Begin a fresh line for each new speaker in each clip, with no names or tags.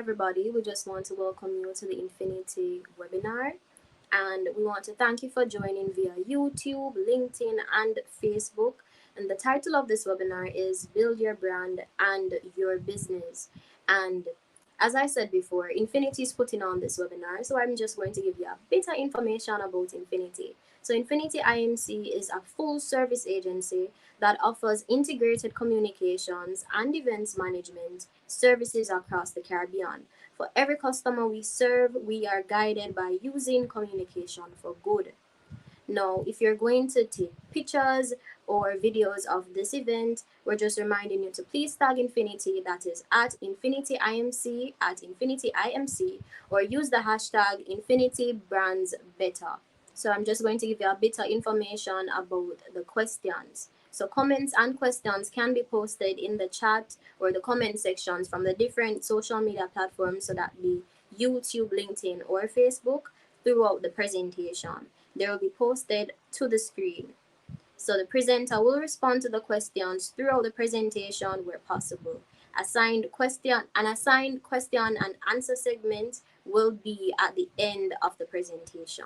everybody. We just want to welcome you to the Infinity webinar. And we want to thank you for joining via YouTube, LinkedIn, and Facebook. And the title of this webinar is Build Your Brand and Your Business. And as I said before, Infinity is putting on this webinar, so I'm just going to give you a bit of information about Infinity. So Infinity IMC is a full service agency that offers integrated communications and events management services across the Caribbean. For every customer we serve, we are guided by using communication for good. Now, if you're going to take pictures or videos of this event, we're just reminding you to please tag Infinity, that is at Infinity IMC, or use the hashtag Infinity Brands Better. So I'm just going to give you a bit of information about the questions. So comments and questions can be posted in the chat or the comment sections from the different social media platforms, so that be YouTube, LinkedIn, or Facebook, throughout the presentation. They will be posted to the screen. So the presenter will respond to the questions throughout the presentation where possible. An assigned question and answer segment will be at the end of the presentation.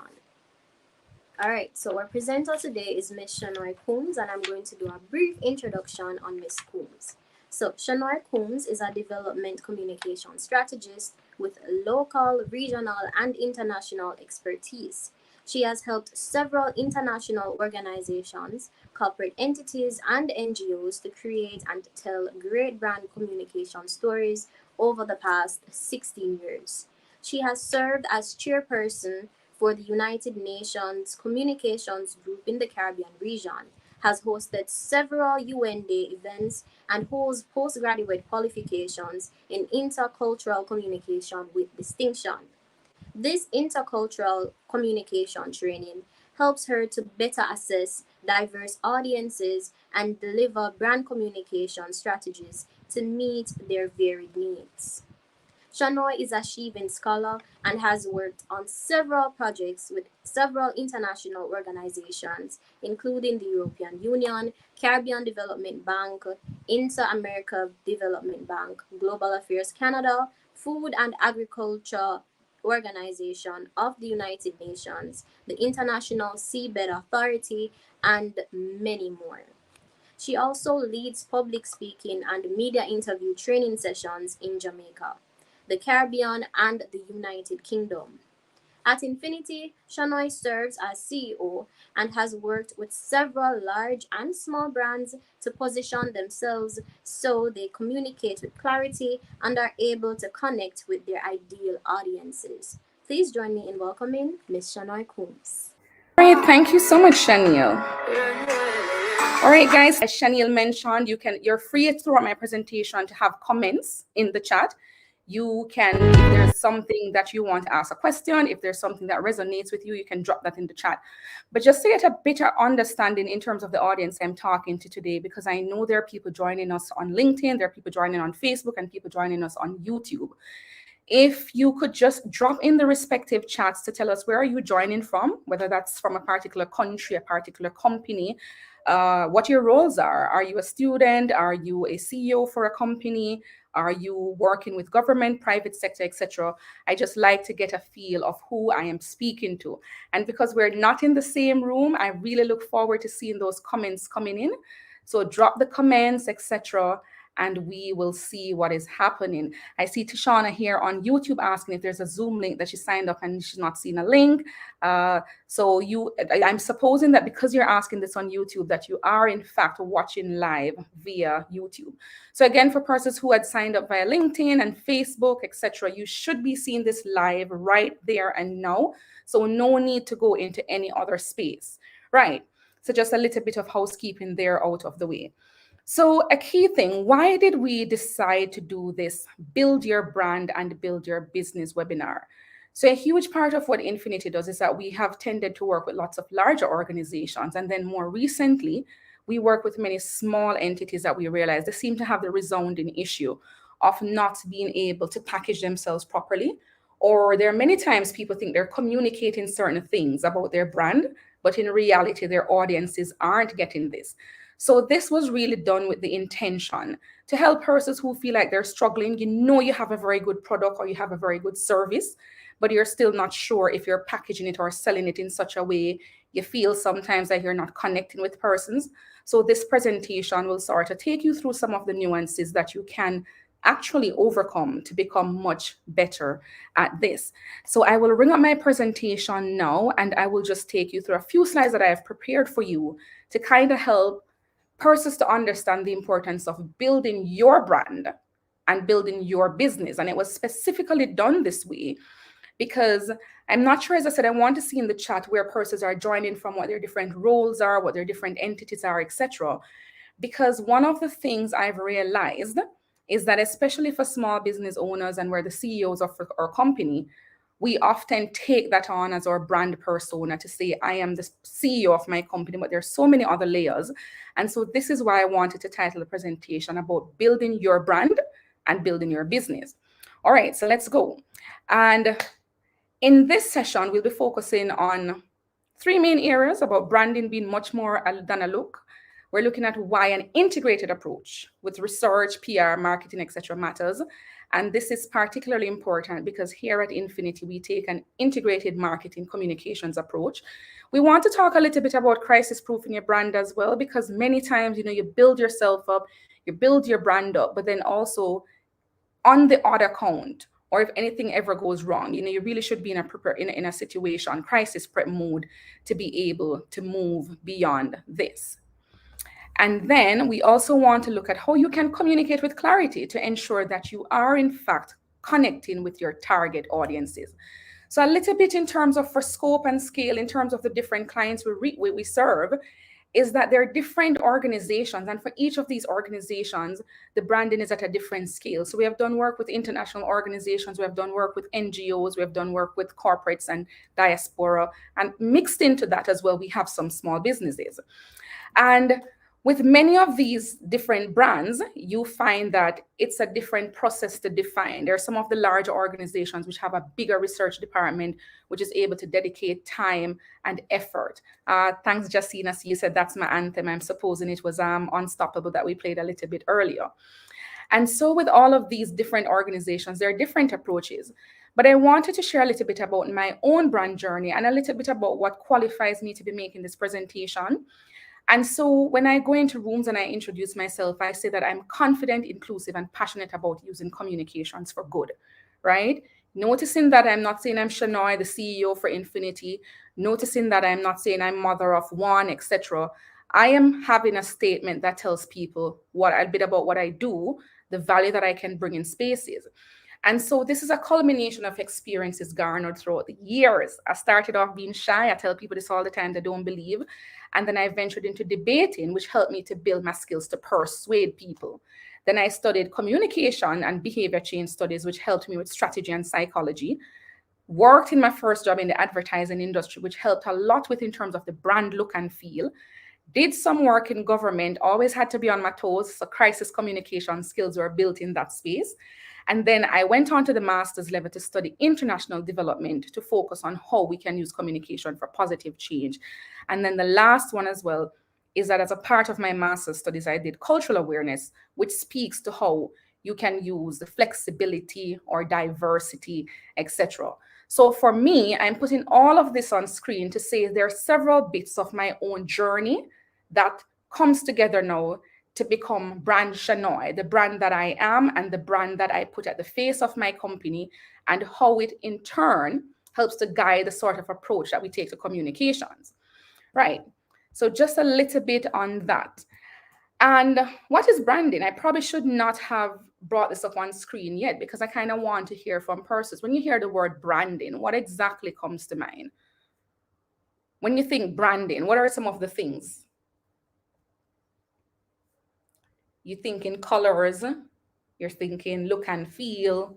All right, so our presenter today is Ms. Shanoy Coombs, and I'm going to do a brief introduction on Ms. Coombs. So Shanoy Coombs is a development communication strategist with local, regional, and international expertise. She has helped several international organizations, corporate entities, and NGOs to create and tell great brand communication stories over the past 16 years. She has served as chairperson for the United Nations Communications Group in the Caribbean region, has hosted several UN Day events, and holds postgraduate qualifications in intercultural communication with distinction. This intercultural communication training helps her to better assess diverse audiences and deliver brand communication strategies to meet their varied needs. Shanoy is a Shivan scholar and has worked on several projects with several international organizations, including the European Union, Caribbean Development Bank, Inter-America Development Bank, Global Affairs Canada, Food and Agriculture Organization of the United Nations, the International Seabed Authority, and many more. She also leads public speaking and media interview training sessions in Jamaica, the Caribbean, and the United Kingdom. At Infinity, Shanoy serves as CEO and has worked with several large and small brands to position themselves so they communicate with clarity and are able to connect with their ideal audiences. Please join me in welcoming Ms. Shanoy Coombs.
All right, thank you so much, Shaniel. All right, guys, as Shaniel mentioned, you're free throughout my presentation to have comments in the chat. You can, if there's something that you want to ask a question, if there's something that resonates with you, you can drop that in the chat. But just to get a better understanding in terms of the audience I'm talking to today, because I know there are people joining us on LinkedIn, there are people joining on Facebook, and people joining us on YouTube. If you could just drop in the respective chats to tell us where are you joining from, whether that's from a particular country, a particular company, what your roles are. Are you a student? Are you a CEO for a company? Are you working with government, private sector, etc.? I just like to get a feel of who I am speaking to. And because we're not in the same room, I really look forward to seeing those comments coming in. So drop the comments, etc., and we will see what is happening. I see Tishana here on YouTube asking if there's a Zoom link that she signed up and she's not seen a link. So I'm supposing that because you're asking this on YouTube, that you are in fact watching live via YouTube. So again, for persons who had signed up via LinkedIn and Facebook, etc., you should be seeing this live right there and now. So no need to go into any other space, right? So just a little bit of housekeeping there out of the way. So a key thing, why did we decide to do this Build Your Brand and Build Your Business webinar? So a huge part of what Infinity does is that we have tended to work with lots of larger organizations. And then more recently, we work with many small entities that we realize they seem to have the resounding issue of not being able to package themselves properly. Or there are many times people think they're communicating certain things about their brand, but in reality, their audiences aren't getting this. So this was really done with the intention to help persons who feel like they're struggling. You have a very good product or you have a very good service, but you're still not sure if you're packaging it or selling it in such a way. You feel sometimes that you're not connecting with persons. So this presentation will sort of take you through some of the nuances that you can actually overcome to become much better at this. So I will bring up my presentation now, and I will just take you through a few slides that I have prepared for you to kind of help persons to understand the importance of building your brand and building your business. And it was specifically done this way because I'm not sure, as I said, I want to see in the chat where persons are joining from, what their different roles are, what their different entities are, etc. Because one of the things I've realized is that, especially for small business owners and we're the CEOs of our company, we often take that on as our brand persona to say, I am the CEO of my company, but there's so many other layers. And so this is why I wanted to title the presentation about building your brand and building your business. All right, so let's go. And in this session, we'll be focusing on three main areas about branding being much more than a look. We're looking at why an integrated approach with research, PR, marketing, etc. matters. And this is particularly important because here at Infinity, we take an integrated marketing communications approach. We want to talk a little bit about crisis-proofing your brand as well, because many times, you build yourself up, you build your brand up, but then also on the other count, or if anything ever goes wrong, you really should be in a situation, crisis prep mode, to be able to move beyond this. And then we also want to look at how you can communicate with clarity to ensure that you are, in fact, connecting with your target audiences. So a little bit in terms of for scope and scale, in terms of the different clients we serve, is that there are different organizations. And for each of these organizations, the branding is at a different scale. So we have done work with international organizations. We have done work with NGOs. We have done work with corporates and diaspora. And mixed into that as well, we have some small businesses. And with many of these different brands, you find that it's a different process to define. There are some of the larger organizations which have a bigger research department, which is able to dedicate time and effort. Thanks, Jacina. So you said that's my anthem. I'm supposing it was Unstoppable that we played a little bit earlier. And so with all of these different organizations, there are different approaches. But I wanted to share a little bit about my own brand journey and a little bit about what qualifies me to be making this presentation. And so when I go into rooms and I introduce myself, I say that I'm confident, inclusive, and passionate about using communications for good, right? Noticing that I'm not saying I'm Shanoy, the CEO for Infinity, noticing that I'm not saying I'm mother of one, etc. I am having a statement that tells people a bit about what I do, the value that I can bring in spaces. And so this is a culmination of experiences garnered throughout the years. I started off being shy. I tell people this all the time, they don't believe. And then I ventured into debating, which helped me to build my skills to persuade people. Then I studied communication and behavior change studies, which helped me with strategy and psychology. Worked in my first job in the advertising industry, which helped a lot with in terms of the brand look and feel. Did some work in government, always had to be on my toes. So crisis communication skills were built in that space. And then I went on to the master's level to study international development to focus on how we can use communication for positive change. And then the last one as well is that as a part of my master's studies, I did cultural awareness, which speaks to how you can use the flexibility or diversity, etc. So for me, I'm putting all of this on screen to say there are several bits of my own journey that comes together now to become brand Shanoy, the brand that I am and the brand that I put at the face of my company, and how it in turn helps to guide the sort of approach that we take to communications, right? So just a little bit on that. And what is branding? I probably should not have brought this up on screen yet because I kind of want to hear from persons. When you hear the word branding, what exactly comes to mind? When you think branding, what are some of the things? You think in colors, you're thinking look and feel,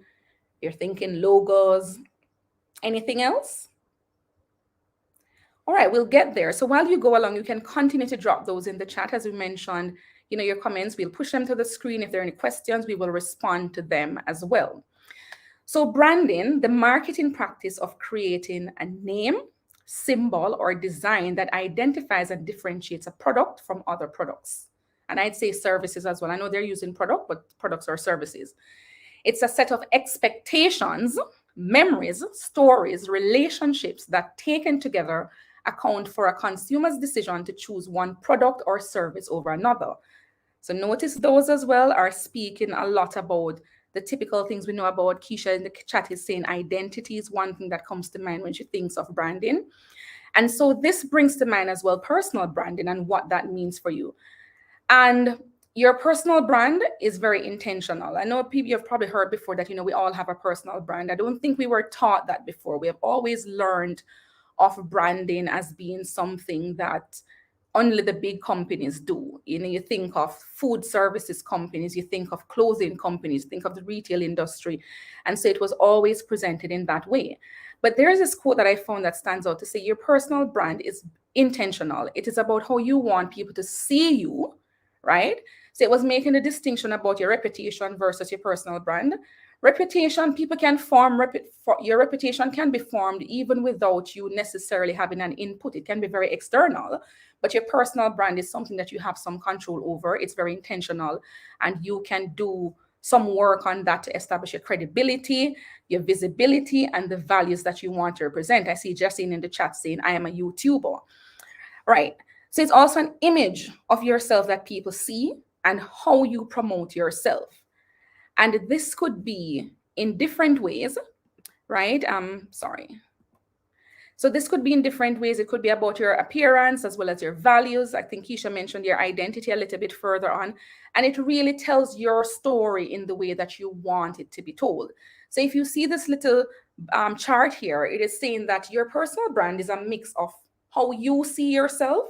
you're thinking logos. Anything else? All right, we'll get there. So while you go along, you can continue to drop those in the chat. As we mentioned, your comments, we'll push them to the screen. If there are any questions, we will respond to them as well. So branding, the marketing practice of creating a name, symbol, or design that identifies and differentiates a product from other products. and I'd say services as well. I know they're using product, but products are services. It's a set of expectations, memories, stories, relationships that taken together account for a consumer's decision to choose one product or service over another. So notice those as well are speaking a lot about the typical things we know about. Keisha in the chat is saying identity is one thing that comes to mind when she thinks of branding. And so this brings to mind as well personal branding and what that means for you. And your personal brand is very intentional. I know people, you've probably heard before that, we all have a personal brand. I don't think we were taught that before. We have always learned of branding as being something that only the big companies do. You think of food services companies, you think of clothing companies, think of the retail industry. And so it was always presented in that way. But there's this quote that I found that stands out to say your personal brand is intentional. It is about how you want people to see you, right? So it was making a distinction about your reputation versus your personal brand. Reputation, people can form, your reputation can be formed even without you necessarily having an input. It can be very external, but your personal brand is something that you have some control over. It's very intentional, and you can do some work on that to establish your credibility, your visibility, and the values that you want to represent. I see Justine in the chat saying, I am a YouTuber, right? So it's also an image of yourself that people see and how you promote yourself. And this could be in different ways, right? So this could be in different ways. It could be about your appearance as well as your values. I think Keisha mentioned your identity a little bit further on. And it really tells your story in the way that you want it to be told. So if you see this little chart here, it is saying that your personal brand is a mix of how you see yourself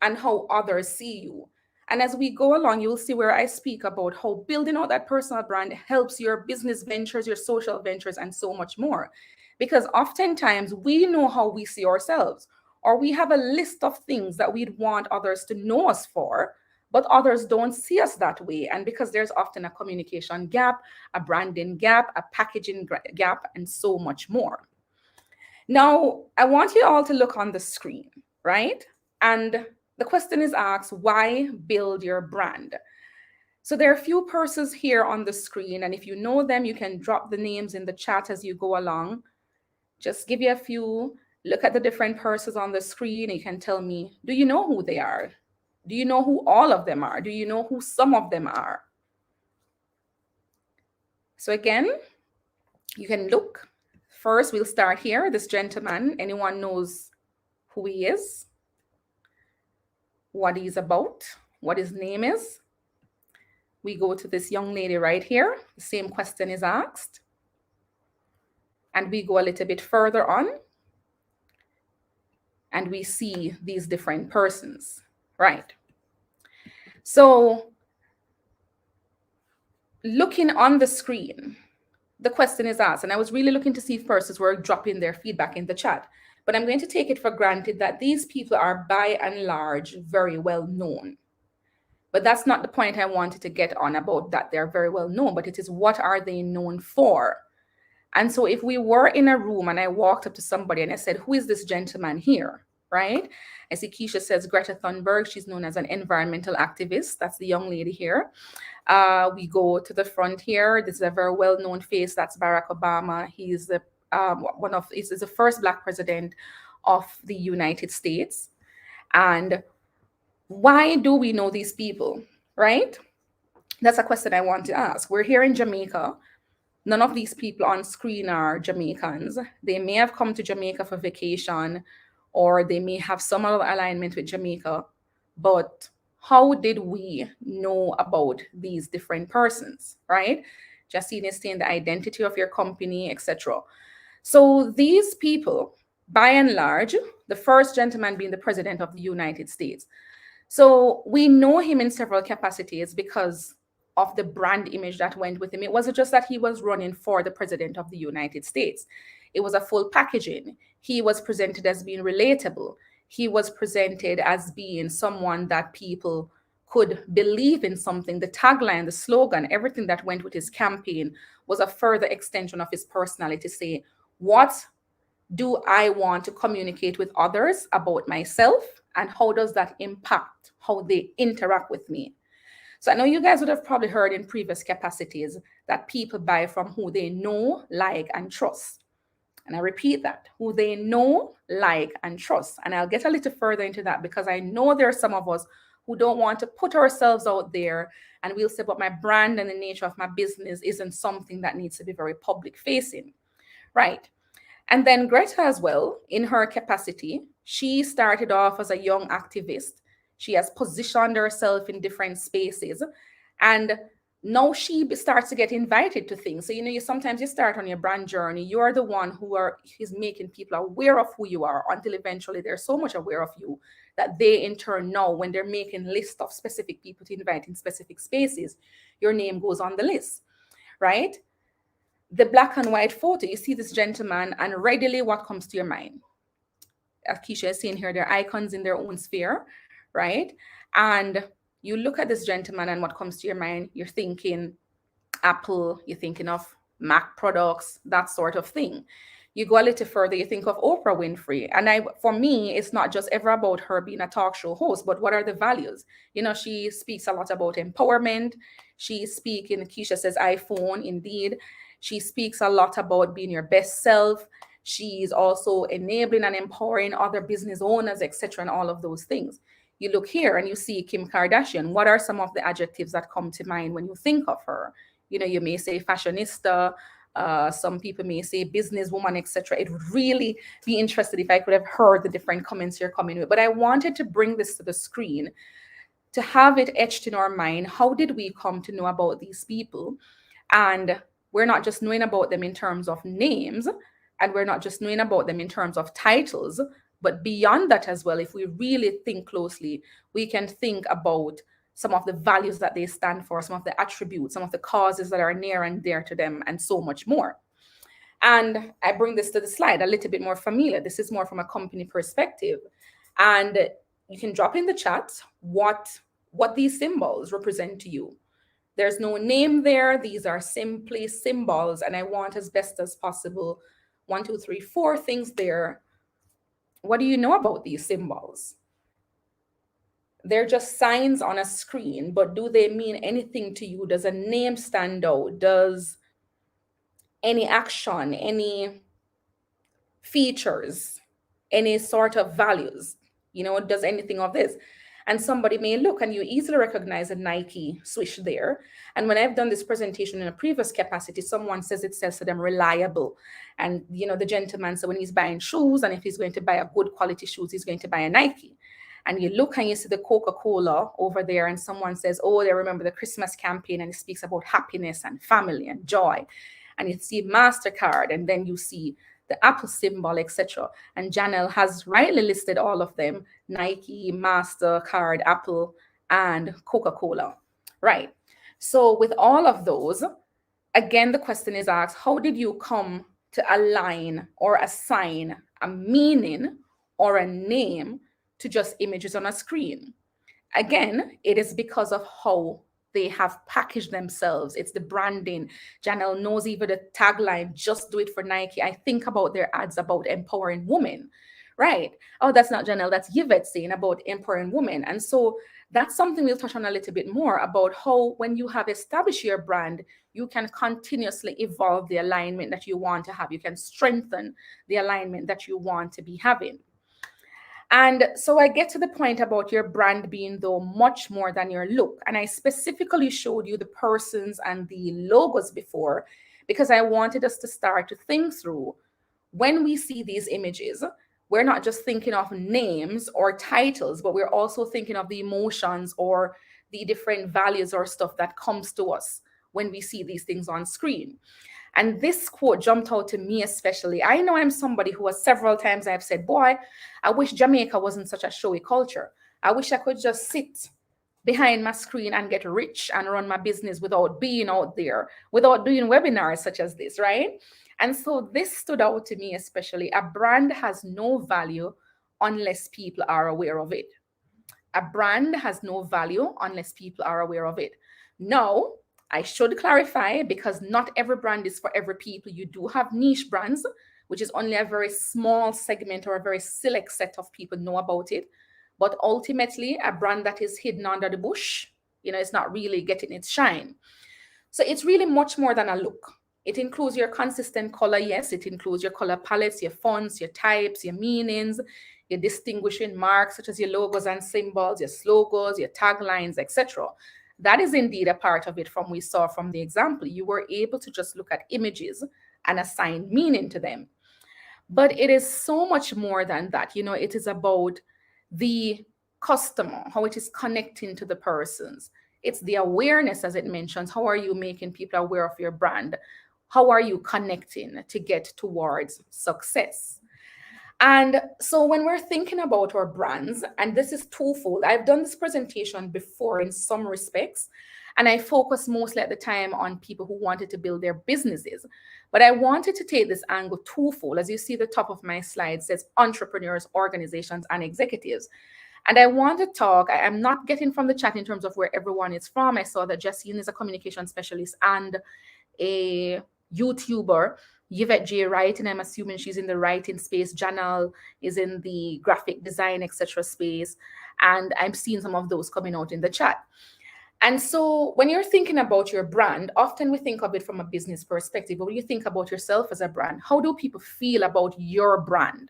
and how others see you. And as we go along, you'll see where I speak about how building out that personal brand helps your business ventures, your social ventures, and so much more. Because oftentimes we know how we see ourselves, or we have a list of things that we'd want others to know us for, but others don't see us that way. And because there's often a communication gap, a branding gap, a packaging gap, and so much more. Now, I want you all to look on the screen, right? And the question is asked, why build your brand? So there are a few persons here on the screen, and if you know them, you can drop the names in the chat as you go along. Just give you a few, look at the different persons on the screen. You can tell me, do you know who they are? Do you know who all of them are? Do you know who some of them are? So again, you can look. First, we'll start here. This gentleman, anyone knows who he is? What he's about, what his name is. We go to this young lady right here. The same question is asked. And we go a little bit further on. And we see these different persons, right? So looking on the screen, the question is asked. And I was really looking to see if persons were dropping their feedback in the chat. But I'm going to take it for granted that these people are by and large very well known. But that's not the point I wanted to get on about that they're very well known, but it is what are they known for? And so if we were in a room and I walked up to somebody and I said, who is this gentleman here, right? I see Keisha says Greta Thunberg. She's known as an environmental activist. That's the young lady here. We go to the front here. This is a very well-known face. That's Barack Obama. He's the is the first Black president of the United States. And why do we know these people, right? That's a question I want to ask. We're here in Jamaica. None of these people on screen are Jamaicans. They may have come to Jamaica for vacation, or they may have some other alignment with Jamaica. But how did we know about these different persons, right? Justine is saying the identity of your company, etc. So these people, by and large, the first gentleman being the president of the United States. So we know him in several capacities because of the brand image that went with him. It wasn't just that he was running for the president of the United States. It was a full packaging. He was presented as being relatable. He was presented as being someone that people could believe in something. The tagline, the slogan, everything that went with his campaign was a further extension of his personality, say, what do I want to communicate with others about myself and how does that impact how they interact with me? So I know you guys would have probably heard in previous capacities that people buy from who they know, like, and trust. And I repeat that, who they know, like, and trust. And I'll get a little further into that because I know there are some of us who don't want to put ourselves out there and we'll say, but my brand and the nature of my business isn't something that needs to be very public facing, right? And then Greta as well, in her capacity, she started off as a young activist. She has positioned herself in different spaces. And now she starts to get invited to things. So, you sometimes you start on your brand journey. You're the one who is making people aware of who you are until eventually they're so much aware of you that they in turn know when they're making lists of specific people to invite in specific spaces, your name goes on the list, right? The black and white photo, you see this gentleman and readily what comes to your mind? As Keisha is saying here, they're icons in their own sphere, right? And you look at this gentleman and what comes to your mind, you're thinking Apple, you're thinking of Mac products, that sort of thing. You go a little further, you think of Oprah Winfrey. And for me, it's not just ever about her being a talk show host, but what are the values? She speaks a lot about empowerment. She's speaking, Keisha says iPhone, indeed. She speaks a lot about being your best self. She's also enabling and empowering other business owners, etc., and all of those things. You look here and you see Kim Kardashian. What are some of the adjectives that come to mind when you think of her? You may say fashionista. Some people may say businesswoman, etc. It would really be interesting if I could have heard the different comments you're coming with. But I wanted to bring this to the screen to have it etched in our mind. How did we come to know about these people? And we're not just knowing about them in terms of names, and we're not just knowing about them in terms of titles, but beyond that as well, if we really think closely, we can think about some of the values that they stand for, some of the attributes, some of the causes that are near and dear to them, and so much more. And I bring this to the slide a little bit more familiar. This is more from a company perspective. And you can drop in the chat what these symbols represent to you. There's no name there. These are simply symbols. And I want as best as possible 1, 2, 3, 4 things there. What do you know about these symbols? They're just signs on a screen, but do they mean anything to you? Does a name stand out? Does any action, any features, any sort of values, does anything of this? And somebody may look and you easily recognize a Nike swoosh there. And when I've done this presentation in a previous capacity, someone says it says to them reliable. And, the gentleman, so when he's buying shoes and if he's going to buy a good quality shoes, he's going to buy a Nike. And you look and you see the Coca-Cola over there and someone says, oh, they remember the Christmas campaign and it speaks about happiness and family and joy. And you see MasterCard and then you see the Apple symbol, etc. And Janelle has rightly listed all of them: Nike, MasterCard, Apple, and Coca-Cola, right? So with all of those, again, the question is asked, how did you come to align or assign a meaning or a name to just images on a screen? Again, it is because of how they have packaged themselves. It's the branding. Janelle knows even the tagline, just do it for Nike. I think about their ads about empowering women, right? Oh, that's not Janelle, that's Yvette saying about empowering women. And so that's something we'll touch on a little bit more about how when you have established your brand, you can continuously evolve the alignment that you want to have. You can strengthen the alignment that you want to be having. And so I get to the point about your brand being though much more than your look. And I specifically showed you the persons and the logos before because I wanted us to start to think through when we see these images, we're not just thinking of names or titles, but we're also thinking of the emotions or the different values or stuff that comes to us when we see these things on screen. And this quote jumped out to me especially. I know I'm somebody who has several times I've said, boy, I wish Jamaica wasn't such a showy culture. I wish I could just sit behind my screen and get rich and run my business without being out there, without doing webinars such as this, right? And so this stood out to me especially. A brand has no value unless people are aware of it. A brand has no value unless people are aware of it. Now, I should clarify, because not every brand is for every people. You do have niche brands, which is only a very small segment or a very select set of people know about it. But ultimately, a brand that is hidden under the bush, it's not really getting its shine. So it's really much more than a look. It includes your consistent color, yes. It includes your color palettes, your fonts, your types, your meanings, your distinguishing marks, such as your logos and symbols, your slogans, your taglines, etc. That is indeed a part of it from we saw from the example. You were able to just look at images and assign meaning to them. But it is so much more than that. It is about the customer, how it is connecting to the persons. It's the awareness, as it mentions. How are you making people aware of your brand? How are you connecting to get towards success? And so when we're thinking about our brands, and this is twofold, I've done this presentation before in some respects, and I focus mostly at the time on people who wanted to build their businesses. But I wanted to take this angle twofold. As you see, the top of my slide says entrepreneurs, organizations, and executives. And I want to talk, I'm not getting from the chat in terms of where everyone is from. I saw that Jessine is a communication specialist and a YouTuber. Yvette J. Wright, and I'm assuming she's in the writing space. Janelle is in the graphic design, etc. space. And I'm seeing some of those coming out in the chat. And so when you're thinking about your brand, often we think of it from a business perspective, but when you think about yourself as a brand, how do people feel about your brand,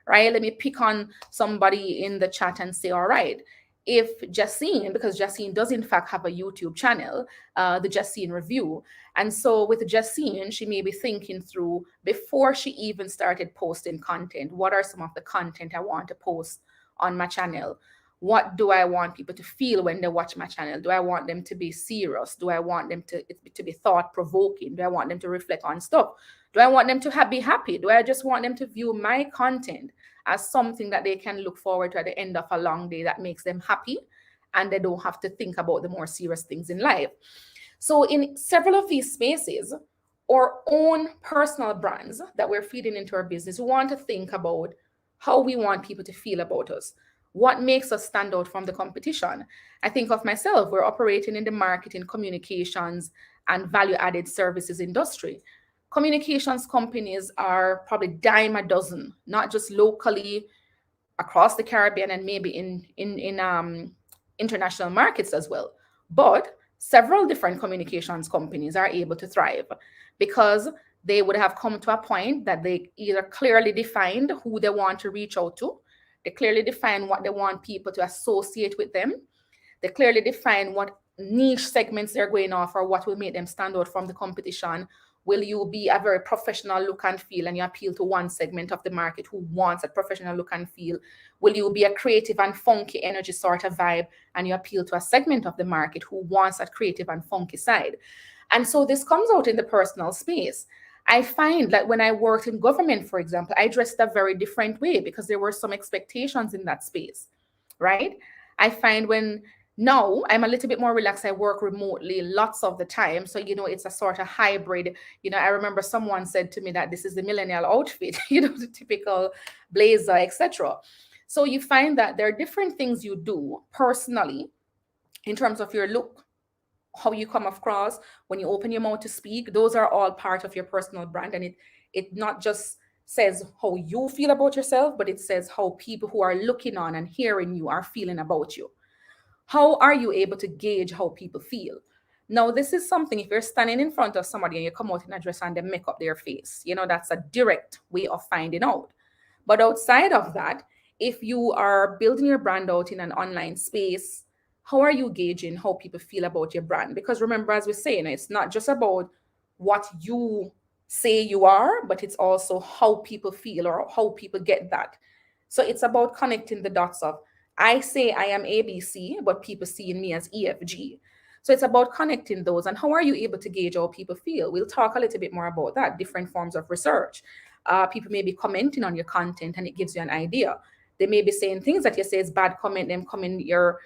right? Let me pick on somebody in the chat and say, all right, if Jessine, because Jessine does in fact have a YouTube channel, the Jessine Review. And so with Jessine, she may be thinking through, before she even started posting content, what are some of the content I want to post on my channel? What do I want people to feel when they watch my channel? Do I want them to be serious? Do I want them to be thought-provoking? Do I want them to reflect on stuff? Do I want them to be happy? Do I just want them to view my content as something that they can look forward to at the end of a long day that makes them happy and they don't have to think about the more serious things in life? So in several of these spaces, our own personal brands that we're feeding into our business, we want to think about how we want people to feel about us. What makes us stand out from the competition? I think of myself, we're operating in the marketing, communications, and value-added services industry. Communications companies are probably dime a dozen, not just locally across the Caribbean and maybe in international markets as well. But several different communications companies are able to thrive because they would have come to a point that they either clearly defined who they want to reach out to, they clearly define what they want people to associate with them, they clearly define what niche segments they're going off or what will make them stand out from the competition. Will you be a very professional look and feel and you appeal to one segment of the market who wants a professional look and feel? Will you be a creative and funky energy sort of vibe and you appeal to a segment of the market who wants that creative and funky side? And so this comes out in the personal space. I find that when I worked in government, for example, I dressed a very different way because there were some expectations in that space, right? I find now I'm a little bit more relaxed. I work remotely lots of the time. So, it's a sort of hybrid. I remember someone said to me that this is the millennial outfit, the typical blazer, etc. So you find that there are different things you do personally in terms of your look, how you come across, when you open your mouth to speak. Those are all part of your personal brand. And it not just says how you feel about yourself, but it says how people who are looking on and hearing you are feeling about you. How are you able to gauge how people feel? Now, this is something, if you're standing in front of somebody and you come out in a dress and they make up their face, that's a direct way of finding out. But outside of that, if you are building your brand out in an online space, how are you gauging how people feel about your brand? Because remember, as we're saying, it's not just about what you say you are, but it's also how people feel or how people get that. So it's about connecting the dots of, I say I am ABC, but people see me as EFG. So it's about connecting those. And how are you able to gauge how people feel? We'll talk a little bit more about that, different forms of research. People may be commenting on your content and it gives you an idea. They may be saying things that you say is bad, comment them, come in your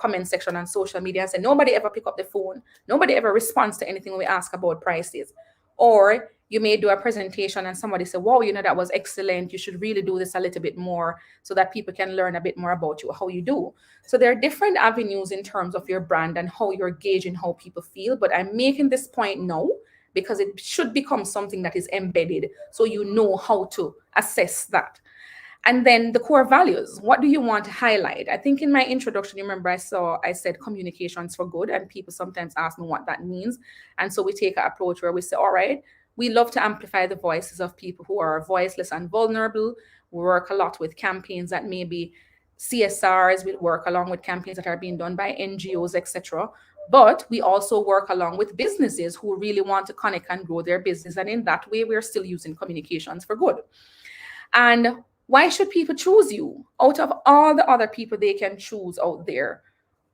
comment section on social media and say, nobody ever pick up the phone. Nobody ever responds to anything we ask about prices. Or you may do a presentation and somebody say, wow, that was excellent. You should really do this a little bit more so that people can learn a bit more about you, how you do. So there are different avenues in terms of your brand and how you're gauging how people feel. But I'm making this point now because it should become something that is embedded so you know how to assess that. And then the core values. What do you want to highlight? I think in my introduction, you remember I said communications for good, and people sometimes ask me what that means. And so we take an approach where we say, all right, we love to amplify the voices of people who are voiceless and vulnerable. We work a lot with campaigns that may be CSRs. We work along with campaigns that are being done by NGOs, etc. But we also work along with businesses who really want to connect and grow their business. And in that way, we're still using communications for good. And why should people choose you? Out of all the other people they can choose out there,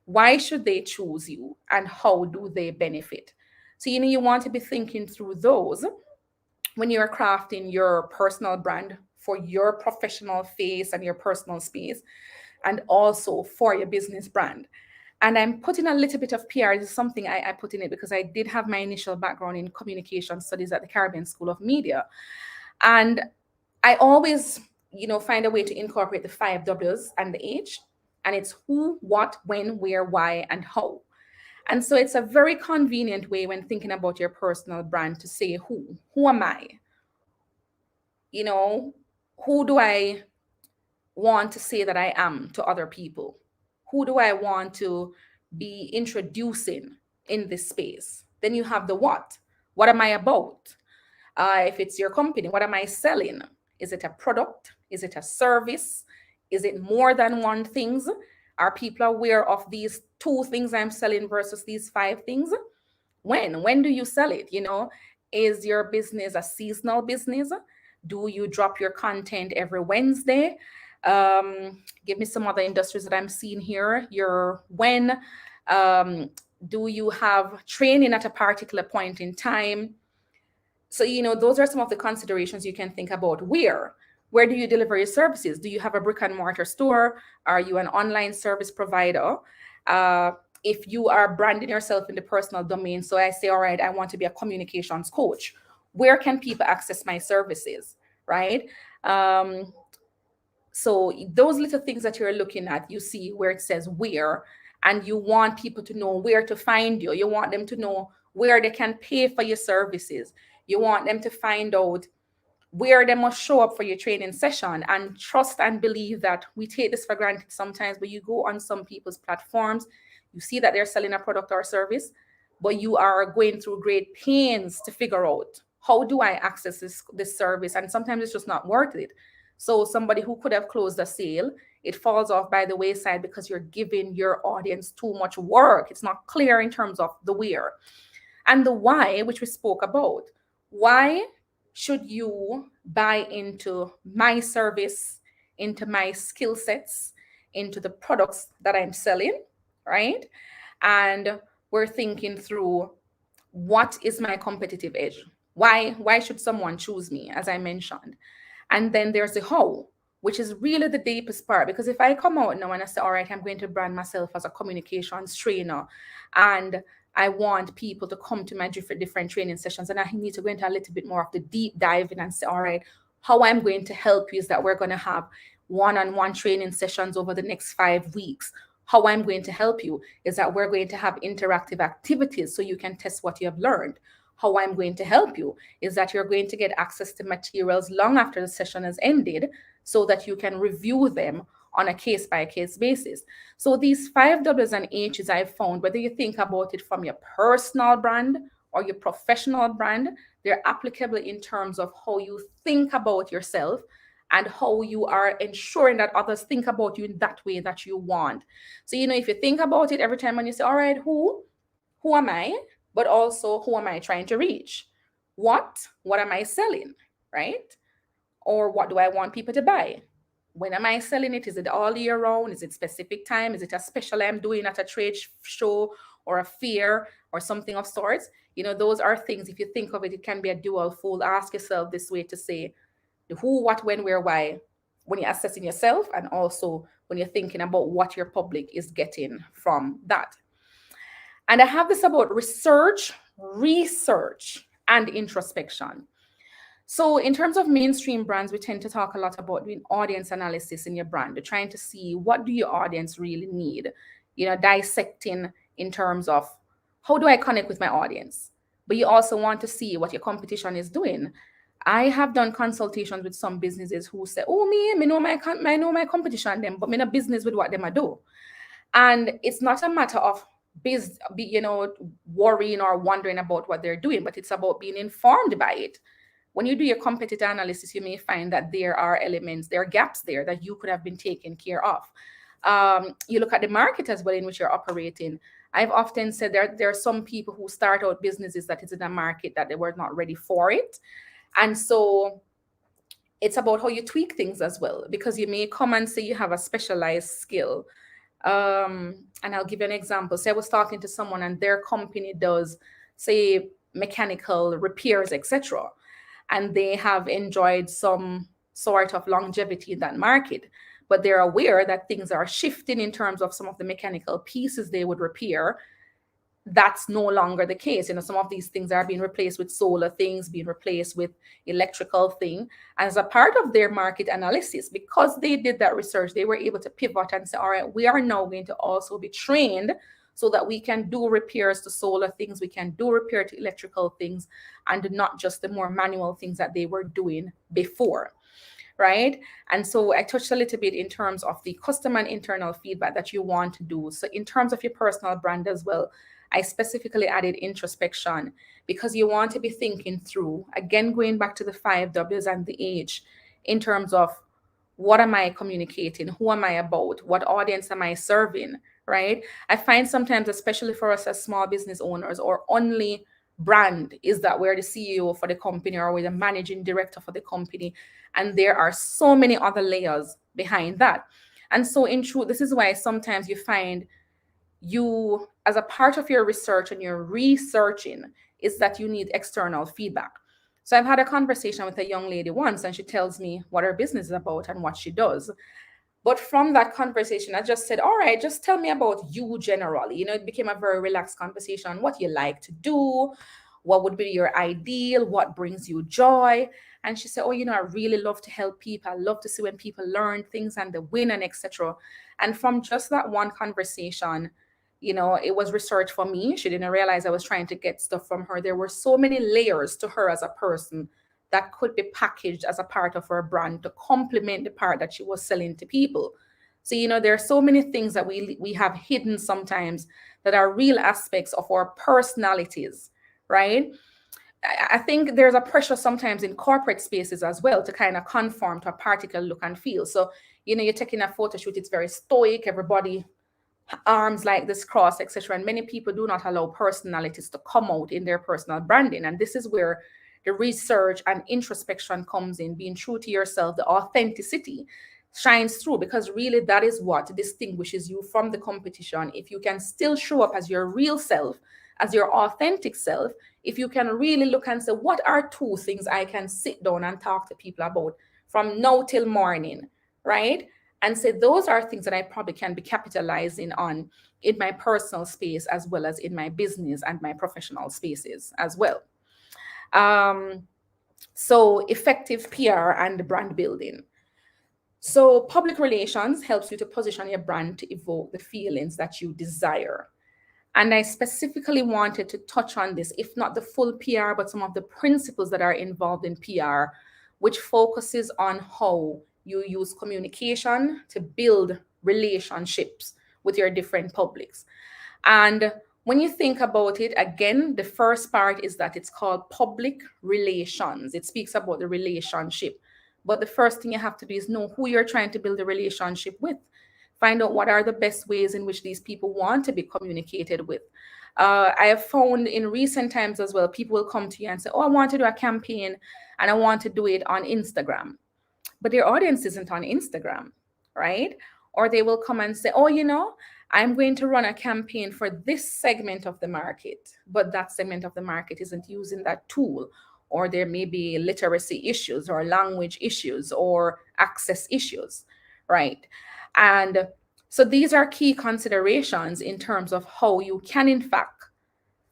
why should they choose you, and how do they benefit? So, you want to be thinking through those when you're crafting your personal brand for your professional face and your personal space, and also for your business brand. And I'm putting a little bit of PR. This is something I put in it because I did have my initial background in communication studies at the Caribbean School of Media. And I always, find a way to incorporate the 5 W's and the H. And it's who, what, when, where, why, and how. And so it's a very convenient way when thinking about your personal brand to say who. Who am I? Who do I want to say that I am to other people? Who do I want to be introducing in this space? Then you have the what. What am I about? If it's your company, what am I selling? Is it a product? Is it a service? Is it more than one thing? Are people aware of these 2 things I'm selling versus these 5 things? When do you sell it? Is your business a seasonal business? Do you drop your content every Wednesday? Give me some other industries that I'm seeing here. Do you have training at a particular point in time? So, those are some of the considerations you can think about. Where do you deliver your services? Do you have a brick and mortar store? Are you an online service provider? If you are branding yourself in the personal domain, so I say, all right, I want to be a communications coach. Where can people access my services, right? So those little things that you're looking at, you see where it says where, and you want people to know where to find you. You want them to know where they can pay for your services. You want them to find out where they must show up for your training session, and trust and believe that we take this for granted sometimes, but you go on some people's platforms, you see that they're selling a product or service, but you are going through great pains to figure out, how do I access this service? And sometimes it's just not worth it. So somebody who could have closed a sale, it falls off by the wayside because you're giving your audience too much work. It's not clear in terms of the where. And the why, which we spoke about. Why should you buy into my service, into my skill sets, into the products that I'm selling, right? And we're thinking through, what is my competitive edge? Why should someone choose me, as I mentioned? And then there's the how, which is really the deepest part. Because if I come out now and I say, all right, I'm going to brand myself as a communications trainer, and I want people to come to my different training sessions, and I need to go into a little bit more of the deep diving and say, all right, how I'm going to help you is that we're going to have one-on-one training sessions over the next 5 weeks. How I'm going to help you is that we're going to have interactive activities so you can test what you have learned. How I'm going to help you is that you're going to get access to materials long after the session has ended so that you can review them on a case-by-case basis. So these 5 W's and H's I've found, whether you think about it from your personal brand or your professional brand, they're applicable in terms of how you think about yourself and how you are ensuring that others think about you in that way that you want. So, if you think about it every time when you say, all right, who am I? But also, who am I trying to reach? What am I selling, right? Or what do I want people to buy? When am I selling it? Is it all year round? Is it specific time? Is it a special I'm doing at a trade show or a fair or something of sorts? Those are things, if you think of it, it can be a dual fold. Ask yourself this way to say the who, what, when, where, why, when you're assessing yourself, and also when you're thinking about what your public is getting from that. And I have this about research, and introspection. So in terms of mainstream brands, we tend to talk a lot about doing audience analysis in your brand. You're trying to see, what do your audience really need? Dissecting in terms of, how do I connect with my audience? But you also want to see what your competition is doing. I have done consultations with some businesses who say, "Oh, me know I know my competition them, but me not business with what them I do." And it's not a matter of worrying or wondering about what they're doing, but it's about being informed by it. When you do your competitor analysis, you may find that there are elements, there are gaps there that you could have been taken care of. You look at the market as well in which you're operating. I've often said there are some people who start out businesses that is in a market that they were not ready for it. And so it's about how you tweak things as well, because you may come and say you have a specialized skill. And I'll give you an example. Say I was talking to someone and their company does, say, mechanical repairs, etc. And they have enjoyed some sort of longevity in that market, but they're aware that things are shifting in terms of some of the mechanical pieces they would repair. That's no longer the case. Some of these things are being replaced with solar things, being replaced with electrical thing. As a part of their market analysis, because they did that research, they were able to pivot and say, all right, we are now going to also be trained so that we can do repairs to solar things, we can do repair to electrical things, and not just the more manual things that they were doing before. Right. And so I touched a little bit in terms of the customer and internal feedback that you want to do. So in terms of your personal brand as well, I specifically added introspection, because you want to be thinking through, again, going back to the 5 W's and the H, in terms of what am I communicating? Who am I about? What audience am I serving? Right. I find sometimes, especially for us as small business owners, our only brand is that we're the CEO for the company or we're the managing director for the company. And there are so many other layers behind that. And so in truth, this is why sometimes you find you, as a part of your research and your researching, is that you need external feedback. So I've had a conversation with a young lady once, and she tells me what her business is about and what she does. But from that conversation, I just said, all right, just tell me about you generally. It became a very relaxed conversation, what you like to do, what would be your ideal, what brings you joy. And she said, oh, I really love to help people. I love to see when people learn things and they win and etc. And from just that one conversation, it was research for me. She didn't realize I was trying to get stuff from her. There were so many layers to her as a person that could be packaged as a part of her brand to complement the part that she was selling to people. So, there are so many things that we have hidden sometimes that are real aspects of our personalities, right? I think there's a pressure sometimes in corporate spaces as well to kind of conform to a particular look and feel. So, you're taking a photo shoot, it's very stoic, everybody arms like this cross, etc. And many people do not allow personalities to come out in their personal branding. And this is where the research and introspection comes in, being true to yourself, the authenticity shines through, because really that is what distinguishes you from the competition. If you can still show up as your real self, as your authentic self, if you can really look and say, what are 2 things I can sit down and talk to people about from now till morning, right? And say, those are things that I probably can be capitalizing on in my personal space as well as in my business and my professional spaces as well. So effective PR and brand building. So public relations helps you to position your brand to evoke the feelings that you desire. And I specifically wanted to touch on this, if not the full PR, but some of the principles that are involved in PR, which focuses on how you use communication to build relationships with your different publics. And when you think about it, again, the first part is that it's called public relations. It speaks about the relationship. But the first thing you have to do is know who you're trying to build a relationship with. Find out what are the best ways in which these people want to be communicated with. I have found in recent times as well, people will come to you and say, oh, I want to do a campaign and I want to do it on Instagram. But their audience isn't on Instagram, right? Or they will come and say, oh, I'm going to run a campaign for this segment of the market, but that segment of the market isn't using that tool. Or there may be literacy issues or language issues or access issues, right? And so these are key considerations in terms of how you can, in fact,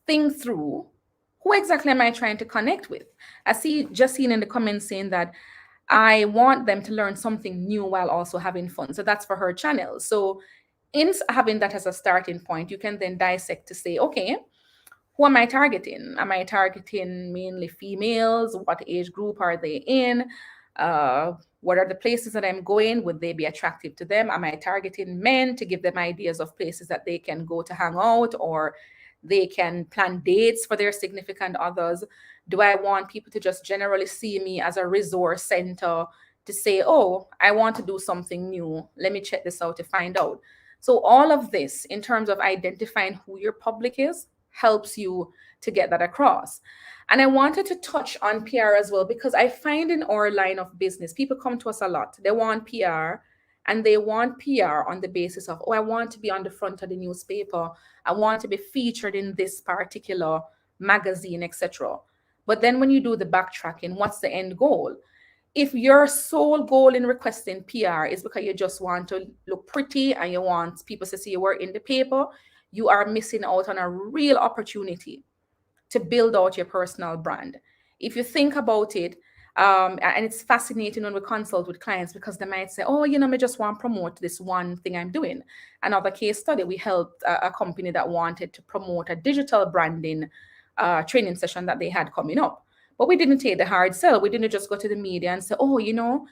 think through who exactly am I trying to connect with. I see Justine in the comments saying that I want them to learn something new while also having fun. So that's for her channel. So in having that as a starting point, you can then dissect to say, okay, who am I targeting? Am I targeting mainly females? What age group are they in? What are the places that I'm going? Would they be attractive to them? Am I targeting men to give them ideas of places that they can go to hang out, or they can plan dates for their significant others? Do I want people to just generally see me as a resource center to say, oh, I want to do something new. Let me check this out to find out. So all of this in terms of identifying who your public is helps you to get that across. And I wanted to touch on PR as well, because I find in our line of business, people come to us a lot. They want PR, and they want PR on the basis of, oh, I want to be on the front of the newspaper. I want to be featured in this particular magazine, etc. But then when you do the backtracking, what's the end goal? If your sole goal in requesting PR is because you just want to look pretty and you want people to see your work in the paper, you are missing out on a real opportunity to build out your personal brand. If you think about it, and it's fascinating when we consult with clients, because they might say, oh, I just want to promote this one thing I'm doing. Another case study, we helped a company that wanted to promote a digital branding training session that they had coming up. But we didn't take the hard sell. We didn't just go to the media and say, oh,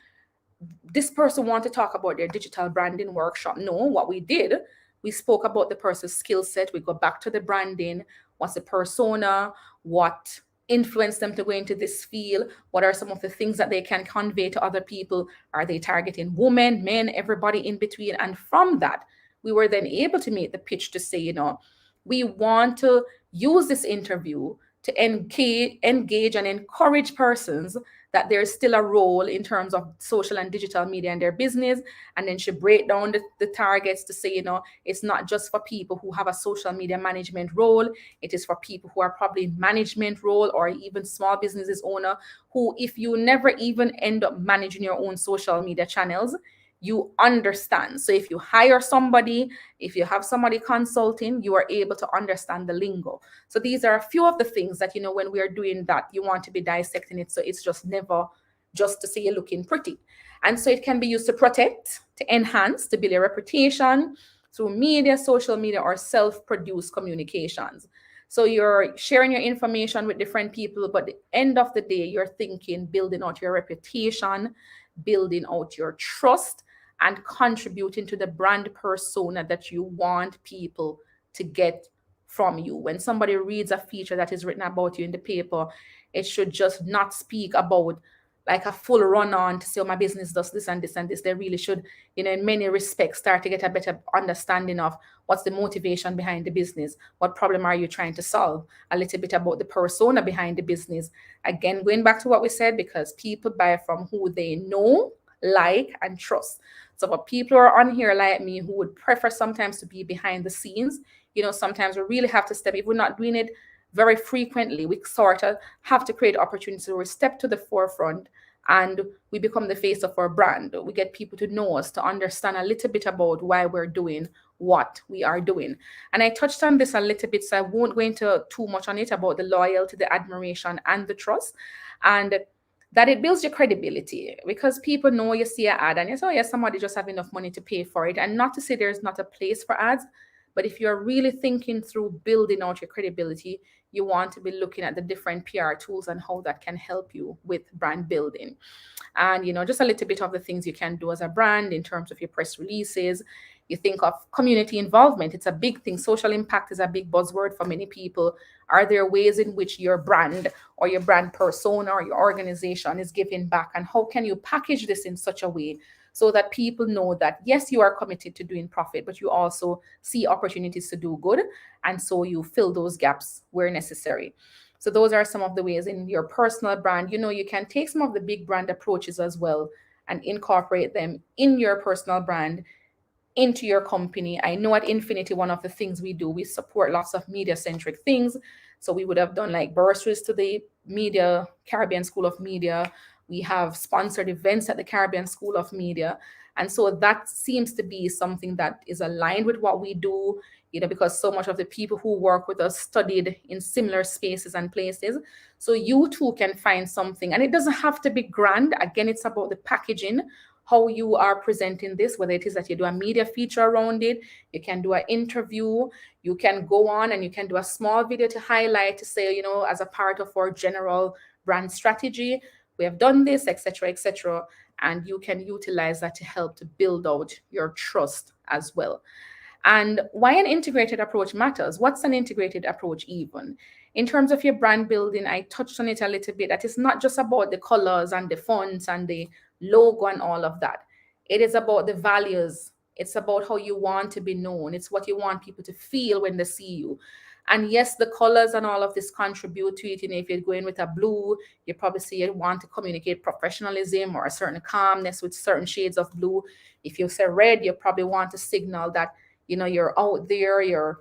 this person wants to talk about their digital branding workshop. No, what we did, we spoke about the person's skill set. We go back to the branding. What's the persona? What influenced them to go into this field? What are some of the things that they can convey to other people? Are they targeting women, men, everybody in between? And from that, we were then able to make the pitch to say, we want to use this interview to engage and encourage persons that there's still a role in terms of social and digital media in their business. And then she break down the targets to say, it's not just for people who have a social media management role. It is for people who are probably in management role, or even small businesses owner, who, if you never even end up managing your own social media channels, you understand. So if you hire somebody, if you have somebody consulting, you are able to understand the lingo. So these are a few of the things that, when we are doing that, you want to be dissecting it. So it's just never just to say you're looking pretty. And so it can be used to protect, to enhance, to build a reputation through media, social media, or self-produced communications. So you're sharing your information with different people, but at the end of the day, you're thinking building out your reputation, building out your trust, and contributing to the brand persona that you want people to get from you. When somebody reads a feature that is written about you in the paper, it should just not speak about like a full run on to say, oh, my business does this and this and this. They really should, in many respects, start to get a better understanding of what's the motivation behind the business. What problem are you trying to solve? A little bit about the persona behind the business. Again, going back to what we said, because people buy from who they know, like, and trust. So for people who are on here like me, who would prefer sometimes to be behind the scenes, sometimes we really have to step, if we're not doing it very frequently, we sort of have to create opportunities where we step to the forefront and we become the face of our brand. We get people to know us, to understand a little bit about why we're doing what we are doing. And I touched on this a little bit, so I won't go into too much on it, about the loyalty, the admiration, and the trust. And that it builds your credibility, because people know you see an ad and you say, oh, yes, somebody just have enough money to pay for it. And not to say there's not a place for ads, but if you're really thinking through building out your credibility, you want to be looking at the different PR tools and how that can help you with brand building. And, just a little bit of the things you can do as a brand in terms of your press releases. You think of community involvement. It's a big thing. Social impact is a big buzzword for many people. Are there ways in which your brand or your brand persona or your organization is giving back? And how can you package this in such a way so that people know that, yes, you are committed to doing profit, but you also see opportunities to do good. And so you fill those gaps where necessary. So those are some of the ways in your personal brand. You can take some of the big brand approaches as well and incorporate them in your personal brand, into your company. I know at Infinity, one of the things we do, we support lots of media-centric things. So we would have done like bursaries to the Caribbean School of Media. We have sponsored events at the Caribbean School of Media. And so that seems to be something that is aligned with what we do, because so much of the people who work with us studied in similar spaces and places. So you too can find something. And it doesn't have to be grand. Again, it's about the packaging how you are presenting this, whether it is that you do a media feature around it, you can do an interview, you can go on and you can do a small video to highlight, to say, as a part of our general brand strategy, we have done this, etc., etc. And you can utilize that to help to build out your trust as well. And why an integrated approach matters. What's an integrated approach even? In terms of your brand building, I touched on it a little bit, that it's not just about the colors and the fonts and the logo and all of that. It is about the values. It's about how you want to be known. It's what you want people to feel when they see you. And yes, the colors and all of this contribute to it. If you're going with a blue, you probably see you want to communicate professionalism or a certain calmness with certain shades of blue. If you say red, you probably want to signal that you're out there, you're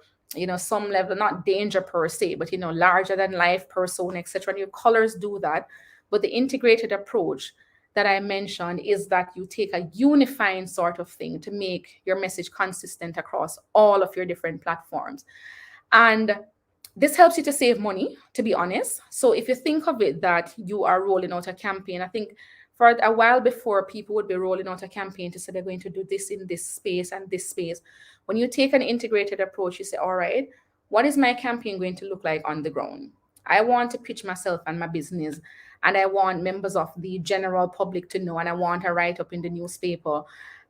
some level, not danger per se, but larger than life persona, etc. And your colors do that. But the integrated approach that I mentioned is that you take a unifying sort of thing to make your message consistent across all of your different platforms. And this helps you to save money, to be honest. So if you think of it that you are rolling out a campaign, I think for a while before, people would be rolling out a campaign to say they're going to do this in this space and this space. When you take an integrated approach, you say, all right, what is my campaign going to look like on the ground? I want to pitch myself and my business, and I want members of the general public to know, and I want a write-up in the newspaper.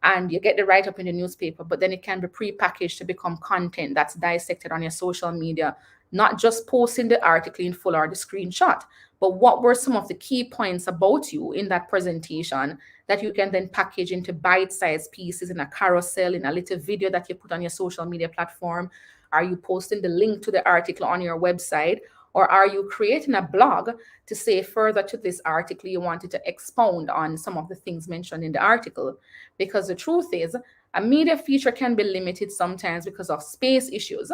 And you get the write-up in the newspaper, but then it can be pre-packaged to become content that's dissected on your social media, not just posting the article in full or the screenshot, but what were some of the key points about you in that presentation that you can then package into bite-sized pieces in a carousel, in a little video that you put on your social media platform. Are you posting the link to the article on your website? Or are you creating a blog to say further to this article you wanted to expound on some of the things mentioned in the article? Because the truth is, a media feature can be limited sometimes because of space issues.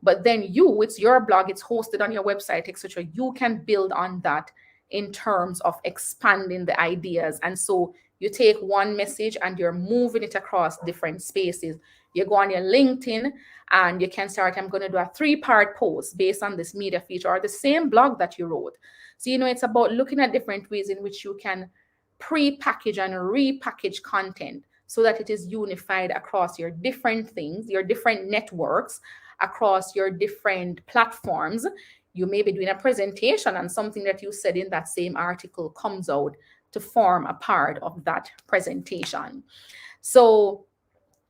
But then it's your blog, it's hosted on your website, etc. You can build on that in terms of expanding the ideas. And so you take one message and you're moving it across different spaces. You go on your LinkedIn and you can start, I'm going to do a 3-part post based on this media feature or the same blog that you wrote. So, it's about looking at different ways in which you can pre-package and repackage content so that it is unified across your different things, your different networks, across your different platforms. You may be doing a presentation and something that you said in that same article comes out to form a part of that presentation. So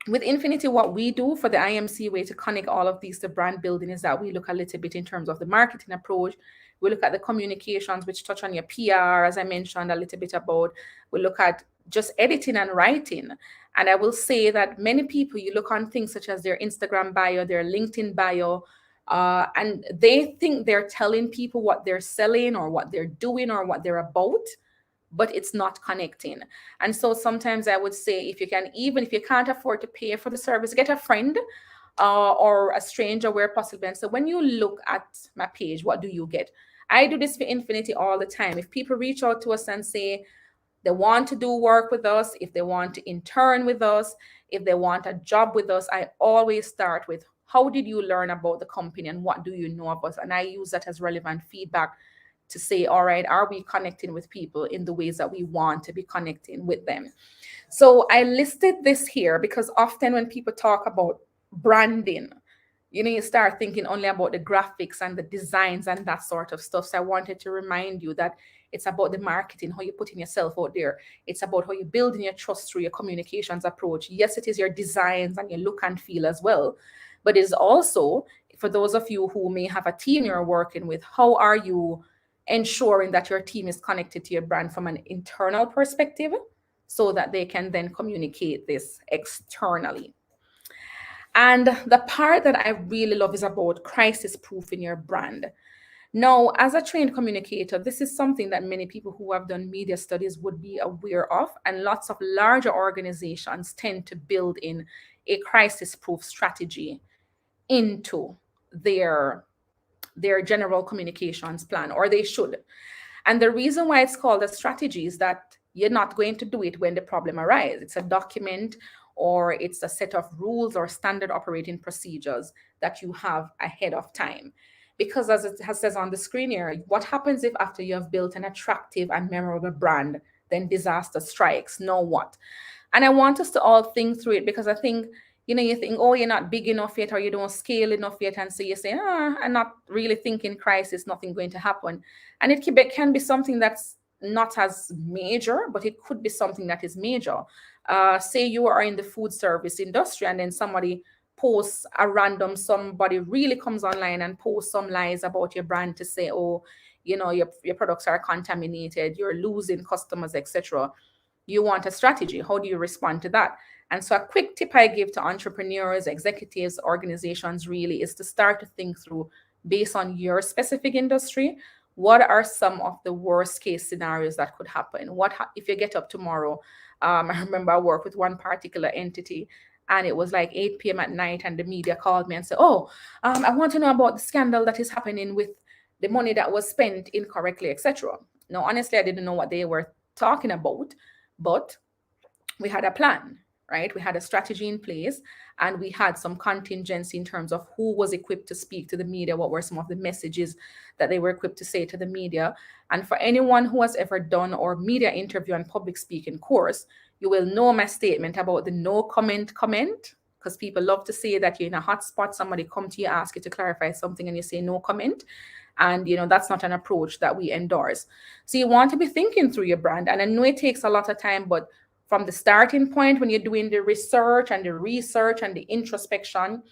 with Infinity, what we do for the IMC way to connect all of these to brand building is that we look a little bit in terms of the marketing approach. We look at the communications, which touch on your PR, as I mentioned a little bit about. We look at just editing and writing. And I will say that many people, you look on things such as their Instagram bio, their LinkedIn bio, and they think they're telling people what they're selling or what they're doing or what they're about, but it's not connecting. And so sometimes I would say, if you can't afford to pay for the service, get a friend or a stranger where possible. And so when you look at my page, what do you get? I do this for Infinity all the time. If people reach out to us and say they want to do work with us, if they want to intern with us, if they want a job with us, I always start with, how did you learn about the company and what do you know of us? And I use that as relevant feedback to say, all right, are we connecting with people in the ways that we want to be connecting with them? So I listed this here because often when people talk about branding, you start thinking only about the graphics and the designs and that sort of stuff. So I wanted to remind you that it's about the marketing, how you're putting yourself out there. It's about how you're building your trust through your communications approach. Yes, it is your designs and your look and feel as well. But it's also, for those of you who may have a team you're working with, how are you ensuring that your team is connected to your brand from an internal perspective so that they can then communicate this externally. And the part that I really love is about crisis-proofing your brand. Now, as a trained communicator, this is something that many people who have done media studies would be aware of, and lots of larger organizations tend to build in a crisis-proof strategy into their general communications plan, or they should. And the reason why it's called a strategy is that you're not going to do it when the problem arises. It's a document or it's a set of rules or standard operating procedures that you have ahead of time. Because as it says on the screen here, what happens if after you have built an attractive and memorable brand, then disaster strikes. Now what? And I want us to all think through it, because I think, you think, oh, you're not big enough yet, or you don't scale enough yet. And so you say, I'm not really thinking crisis, nothing going to happen. And it can be something that's not as major, but it could be something that is major. Say you are in the food service industry, and then somebody really comes online and posts some lies about your brand to say, oh, your products are contaminated, you're losing customers, etc. You want a strategy. How do you respond to that? And so a quick tip I give to entrepreneurs, executives, organizations really is to start to think through, based on your specific industry, what are some of the worst case scenarios that could happen? If you get up tomorrow? I remember I worked with one particular entity, and it was like 8 p.m. at night, and the media called me and said, I want to know about the scandal that is happening with the money that was spent incorrectly, etc. Now, honestly, I didn't know what they were talking about, but we had a plan, right? We had a strategy in place, and we had some contingency in terms of who was equipped to speak to the media, what were some of the messages that they were equipped to say to the media. And for anyone who has ever done our media interview and public speaking course, you will know my statement about the no comment, because people love to say that you're in a hot spot, somebody come to you, ask you to clarify something, and you say no comment. And that's not an approach that we endorse. So you want to be thinking through your brand. And I know it takes a lot of time, but from the starting point, when you're doing the research and the introspection,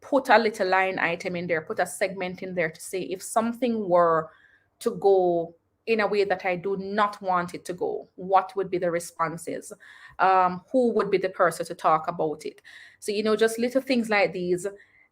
put a little line item in there, put a segment in there to say, if something were to go in a way that I do not want it to go, what would be the responses? Who would be the person to talk about it? So, just little things like these.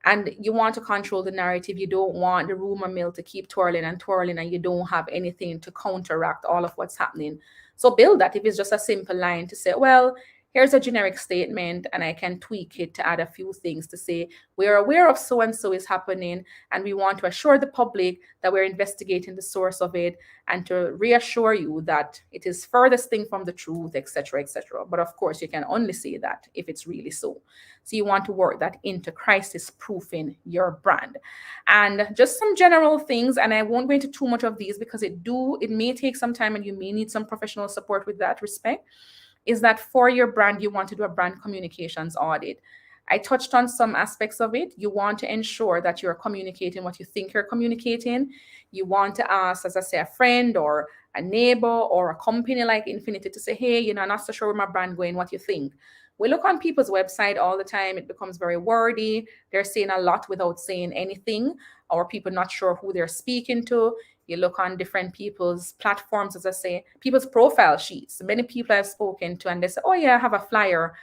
And you want to control the narrative. You don't want the rumor mill to keep twirling and twirling, and you don't have anything to counteract all of what's happening. So build that. If it's just a simple line to say, well, here's a generic statement, and I can tweak it to add a few things to say, we're aware of so-and-so is happening, and we want to assure the public that we're investigating the source of it, and to reassure you that it is furthest thing from the truth, etc., etc. But of course, you can only say that if it's really so. So you want to work that into crisis proofing your brand. And just some general things, and I won't go into too much of these because it may take some time, and you may need some professional support with that respect, is that for your brand, you want to do a brand communications audit. I touched on some aspects of it. You want to ensure that you're communicating what you think you're communicating. You want to ask, as I say, a friend or a neighbor or a company like Infinity to say, hey, I'm not so sure where my brand going, what you think? We look on people's website all the time. It becomes very wordy. They're saying a lot without saying anything, or people not sure who they're speaking to. You look on different people's platforms, as I say, people's profile sheets. Many people I've spoken to, and they say, oh yeah, I have a flyer.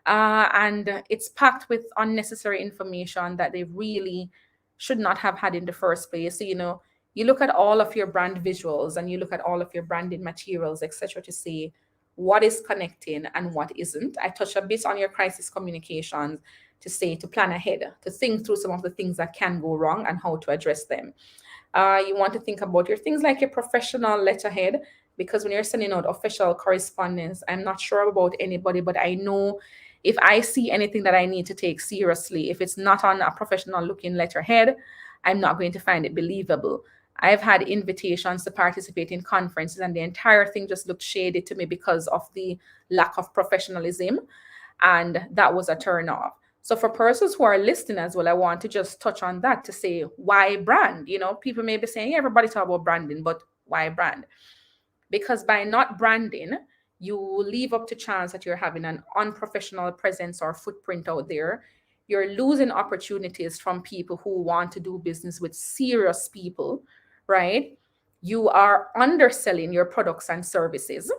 And it's packed with unnecessary information that they really should not have had in the first place. So, you look at all of your brand visuals, and you look at all of your branding materials, etc., to see what is connecting and what isn't. I touched a bit on your crisis communications to plan ahead, to think through some of the things that can go wrong and how to address them. You want to think about your things like your professional letterhead, because when you're sending out official correspondence, I'm not sure about anybody, but I know if I see anything that I need to take seriously, if it's not on a professional looking letterhead, I'm not going to find it believable. I've had invitations to participate in conferences, and the entire thing just looked shady to me because of the lack of professionalism. And that was a turn off. So for persons who are listening as well, I want to just touch on that to say, why brand? People may be saying, everybody talk about branding, but why brand? Because by not branding, you leave up to chance that you're having an unprofessional presence or footprint out there. You're losing opportunities from people who want to do business with serious people, right? You are underselling your products and services,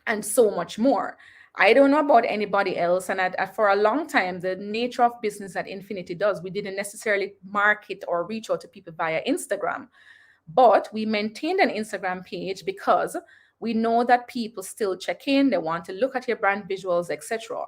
and so much more. I don't know about anybody else. And for a long time, the nature of business that Infinity does, we didn't necessarily market or reach out to people via Instagram, but we maintained an Instagram page because we know that people still check in, they want to look at your brand visuals, etc.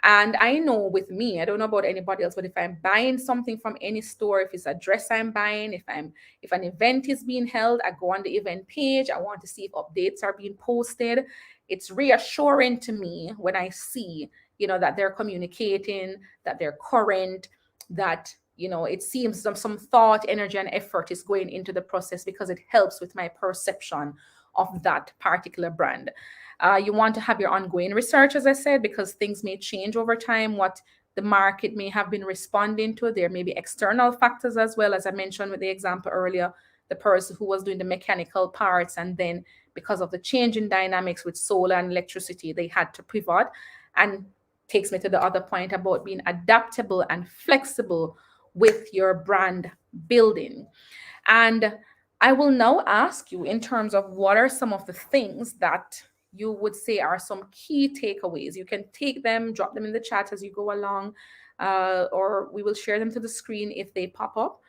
And I know with me, I don't know about anybody else, but if I'm buying something from any store, if it's a dress I'm buying, if an event is being held, I go on the event page. I want to see if updates are being posted. It's reassuring to me when I see, that they're communicating, that they're current, that, it seems some thought, energy, and effort is going into the process, because it helps with my perception of that particular brand. You want to have your ongoing research, as I said, because things may change over time. What the market may have been responding to. There may be external factors as well, as I mentioned with the example earlier, the person who was doing the mechanical parts, and then because of the change in dynamics with solar and electricity, they had to pivot. And takes me to the other point about being adaptable and flexible with your brand building. And I will now ask you, in terms of what are some of the things that you would say are some key takeaways. You can take them, drop them in the chat as you go along, or we will share them to the screen if they pop up.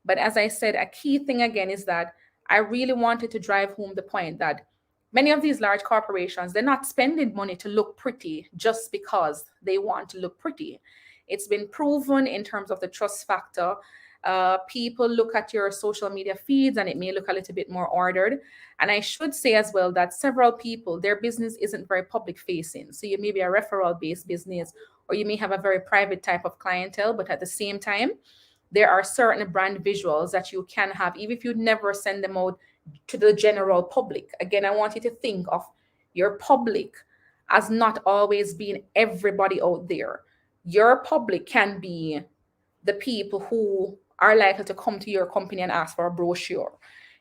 But as I said, a key thing again is that I really wanted to drive home the point that many of these large corporations, they're not spending money to look pretty just because they want to look pretty. It's been proven in terms of the trust factor. People look at your social media feeds and it may look a little bit more ordered. And I should say as well that several people, their business isn't very public facing. So you may be a referral based business, or you may have a very private type of clientele, but at the same time, there are certain brand visuals that you can have, even if you never send them out to the general public. Again, I want you to think of your public as not always being everybody out there. Your public can be the people who are likely to come to your company and ask for a brochure.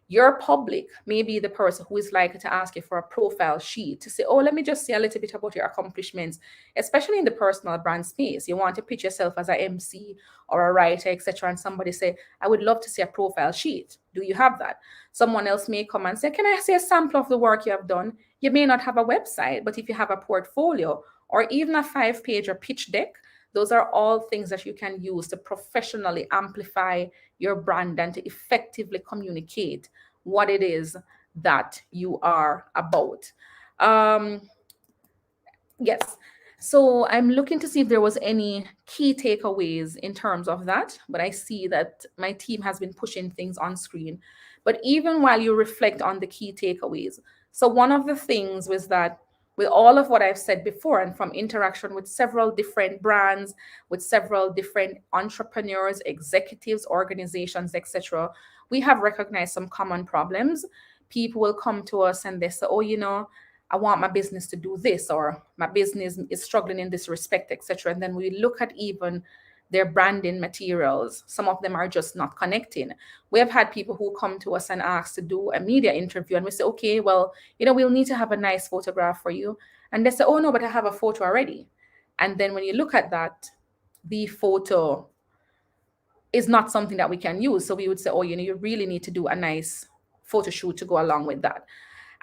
Your public may be the person who is likely to ask you for a profile sheet to say, oh, let me just say a little bit about your accomplishments, especially in the personal brand space. You want to pitch yourself as an MC or a writer, etc. And somebody say, I would love to see a profile sheet. Do you have that? Someone else may come and say, can I see a sample of the work you have done? You may not have a website, but if you have a portfolio or even a 5-page or pitch deck, those are all things that you can use to professionally amplify your brand and to effectively communicate what it is that you are about. Yes. So I'm looking to see if there was any key takeaways in terms of that, but I see that my team has been pushing things on screen. But even while you reflect on the key takeaways, so one of the things was that with all of what I've said before, and from interaction with several different brands, with several different entrepreneurs, executives, organizations, etc., we have recognized some common problems. People will come to us and they say, oh, I want my business to do this, or my business is struggling in this respect, etc. And then we look at even their branding materials. Some of them are just not connecting. We have had people who come to us and ask to do a media interview, and we say, okay, well, we'll need to have a nice photograph for you. And they say, oh no, but I have a photo already. And then when you look at that, the photo is not something that we can use. So we would say, oh, you really need to do a nice photo shoot to go along with that.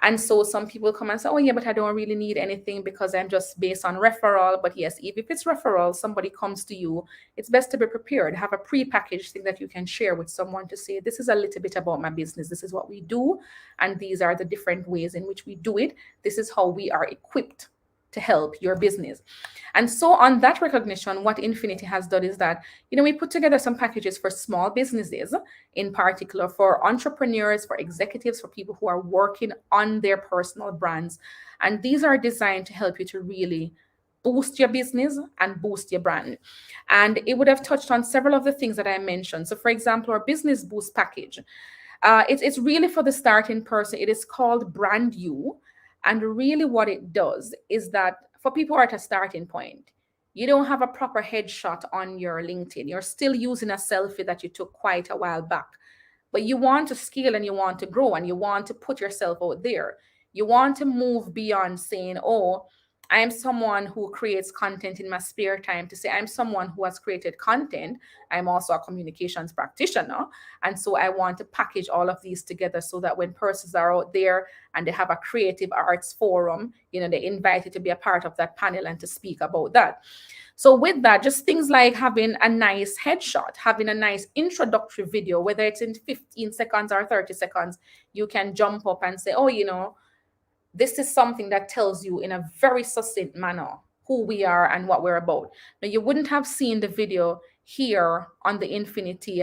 And so some people come and say, oh, yeah, but I don't really need anything because I'm just based on referral. But yes, even if it's referral, somebody comes to you, it's best to be prepared. Have a pre-packaged thing that you can share with someone to say, this is a little bit about my business. This is what we do. And these are the different ways in which we do it. This is how we are equipped to help your business. And so on that recognition, what Infinity has done is that, we put together some packages for small businesses, in particular for entrepreneurs, for executives, for people who are working on their personal brands. And these are designed to help you to really boost your business and boost your brand. And it would have touched on several of the things that I mentioned. So for example, our business boost package, it's really for the starting person. It is called Brand You. And really what it does is that for people who are at a starting point, you don't have a proper headshot on your LinkedIn. You're still using a selfie that you took quite a while back. But you want to scale and you want to grow and you want to put yourself out there. You want to move beyond saying, oh, I am someone who creates content in my spare time, to say I'm someone who has created content. I'm also a communications practitioner. And so I want to package all of these together so that when persons are out there and they have a creative arts forum, they invite you to be a part of that panel and to speak about that. So with that, just things like having a nice headshot, having a nice introductory video, whether it's in 15 seconds or 30 seconds, you can jump up and say, oh, this is something that tells you in a very succinct manner who we are and what we're about. Now, you wouldn't have seen the video here on the Infinity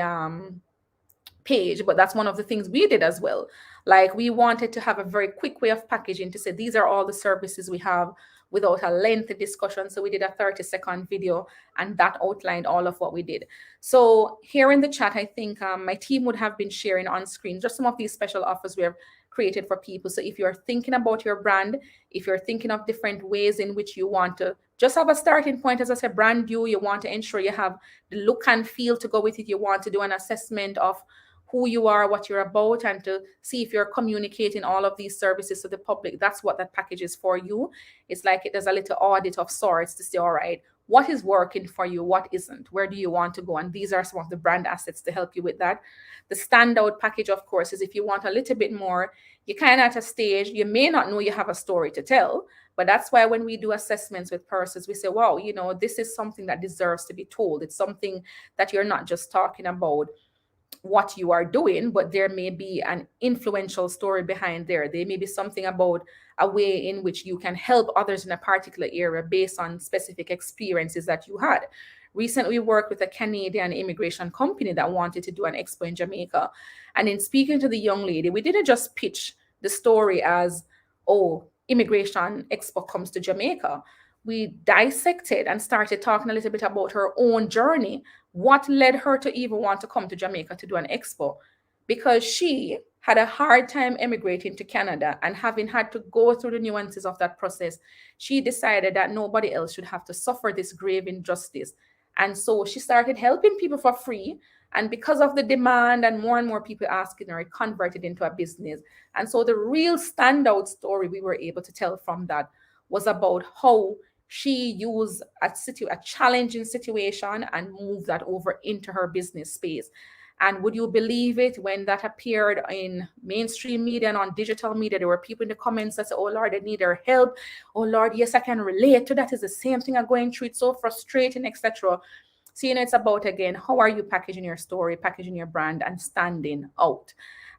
page, but that's one of the things we did as well. Like, we wanted to have a very quick way of packaging to say, these are all the services we have without a lengthy discussion. So we did a 30-second video and that outlined all of what we did. So here in the chat, I think my team would have been sharing on screen just some of these special offers we have created for people. So if you're thinking about your brand, if you're thinking of different ways in which you want to just have a starting point, as I said, brand new, you want to ensure you have the look and feel to go with it. You want to do an assessment of who you are, what you're about, and to see if you're communicating all of these services to the public. That's what that package is for you. It's like it does a little audit of sorts to say, all right, what is working for you, what isn't, where do you want to go? And these are some of the brand assets to help you with that. The standout package, of course, is if you want a little bit more, you're kind of at a stage, you may not know you have a story to tell, but that's why when we do assessments with persons, we say, wow, this is something that deserves to be told. It's something that you're not just talking about what you are doing, but there may be an influential story behind there. There may be something about a way in which you can help others in a particular area based on specific experiences that you had. Recently, we worked with a Canadian immigration company that wanted to do an expo in Jamaica. And in speaking to the young lady, we didn't just pitch the story as, oh, immigration expo comes to Jamaica. We dissected and started talking a little bit about her own journey. What led her to even want to come to Jamaica to do an expo? Because she had a hard time emigrating to Canada, and having had to go through the nuances of that process, she decided that nobody else should have to suffer this grave injustice. And so she started helping people for free. And because of the demand and more people asking her, it converted into a business. And so the real standout story we were able to tell from that was about how she used a challenging situation and moved that over into her business space. And would you believe it, when that appeared in mainstream media and on digital media, there were people in the comments that said, oh Lord, I need her help. Oh Lord, yes, I can relate to that. It's the same thing I'm going through. It's so frustrating, etc. So, it's about, again, how are you packaging your story, packaging your brand, and standing out.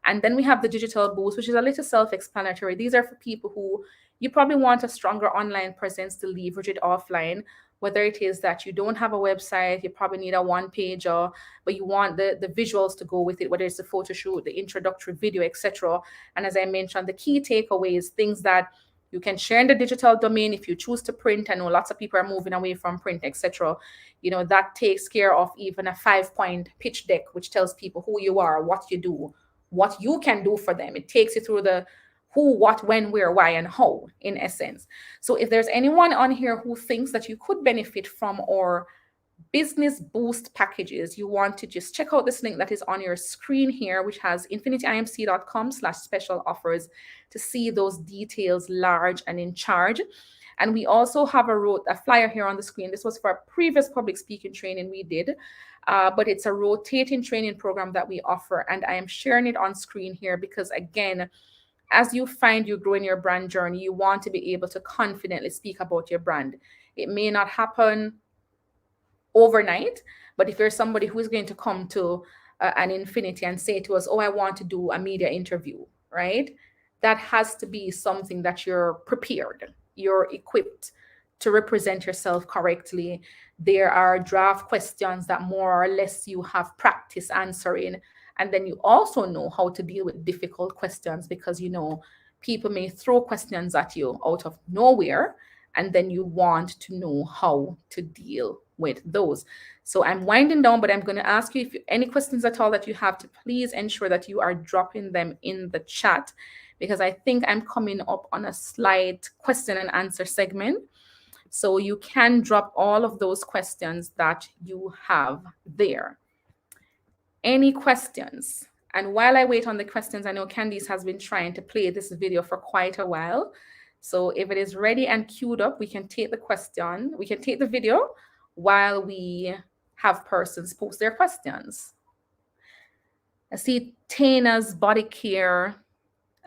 And then we have the digital boost, which is a little self-explanatory. These are for people who you probably want a stronger online presence to leverage it offline, whether it is that you don't have a website, you probably need a one-pager, but you want the visuals to go with it, whether it's the photo shoot, the introductory video, etc. And as I mentioned, the key takeaways, things that you can share in the digital domain if you choose to print. I know lots of people are moving away from print, etc. That takes care of even a 5-point pitch deck, which tells people who you are, what you do, what you can do for them. It takes you through the who, what, when, where, why, and how, in essence. So if there's anyone on here who thinks that you could benefit from our business boost packages, you want to just check out this link that is on your screen here, which has infinityimc.com/special offers, to see those details large and in charge. And we also have a flyer here on the screen. This was for a previous public speaking training we did, but it's a rotating training program that we offer. And I am sharing it on screen here because, again, as you find you grow in your brand journey, you want to be able to confidently speak about your brand. It may not happen overnight, but if you're somebody who is going to come to an Infinity and say to us, oh, I want to do a media interview, right? That has to be something that you're prepared, you're equipped to represent yourself correctly. There are draft questions that more or less you have practice answering. And then you also know how to deal with difficult questions, because people may throw questions at you out of nowhere, and then you want to know how to deal with those. So I'm winding down, but I'm going to ask you, if any questions at all that you have, to please ensure that you are dropping them in the chat, because I think I'm coming up on a slight question and answer segment. So you can drop all of those questions that you have there. Any questions? And while I wait on the questions, I know Candice has been trying to play this video for quite a while. So if it is ready and queued up, we can take the question. We can take the video while we have persons post their questions. I see Tana's Body Care.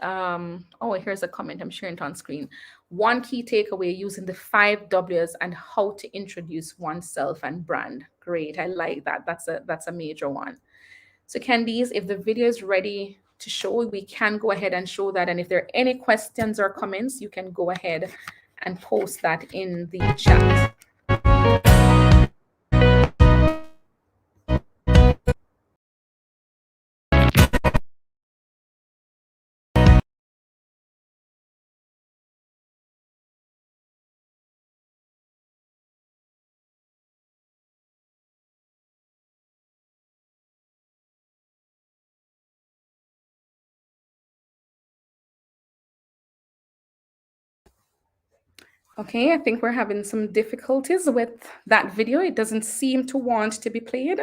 Oh, here's a comment. I'm sharing it on screen. One key takeaway: using the 5 W's and how to introduce oneself and brand. Great. I like that. That's a major one. So Candice, if the video is ready to show, we can go ahead and show that. And if there are any questions or comments, you can go ahead and post that in the chat. Okay, I think we're having some difficulties with that video. It doesn't seem to want to be played.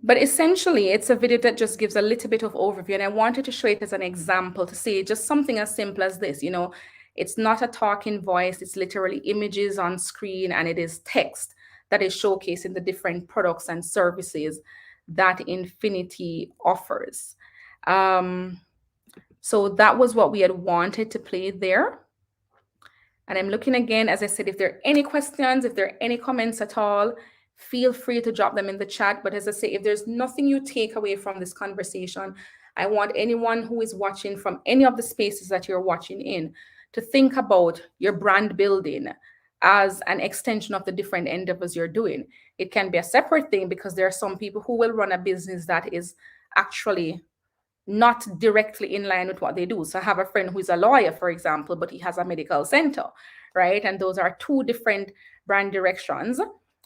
But essentially, it's a video that just gives a little bit of overview. And I wanted to show it as an example to say just something as simple as this. You know, it's not a talking voice, it's literally images on screen, and it is text that is showcasing the different products and services that Infinity offers. So that was what we had wanted to play there. And I'm looking again, as I said, if there are any questions, if there are any comments at all, feel free to drop them in the chat. But as I say, if there's nothing you take away from this conversation, I want anyone who is watching from any of the spaces that you're watching in to think about your brand building as an extension of the different endeavors you're doing. It can be a separate thing because there are some people who will run a business that is actually not directly in line with what they do. So I have a friend who is a lawyer, for example, but he has a medical center, right? And those are two different brand directions.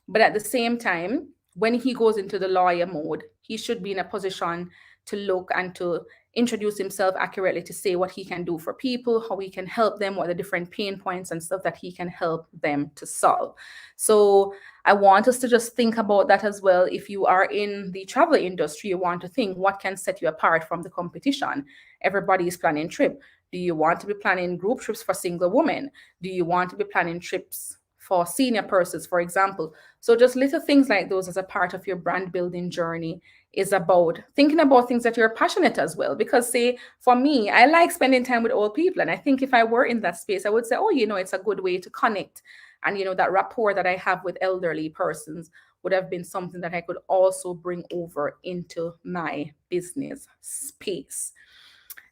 But at the same time, when he goes into the lawyer mode, he should be in a position to look and to introduce himself accurately, to say what he can do for people, how he can help them, what are the different pain points and stuff that he can help them to solve. So I want us to just think about that as well. If you are in the travel industry, you want to think what can set you apart from the competition. Everybody is planning trip. Do you want to be planning group trips for single women? Do you want to be planning trips for senior persons, for example? So just little things like those as a part of your brand building journey is about thinking about things that you're passionate as well. Because say, for me, I like spending time with old people. And I think if I were in that space, I would say, oh, you know, it's a good way to connect. And, you know, that rapport that I have with elderly persons would have been something that I could also bring over into my business space.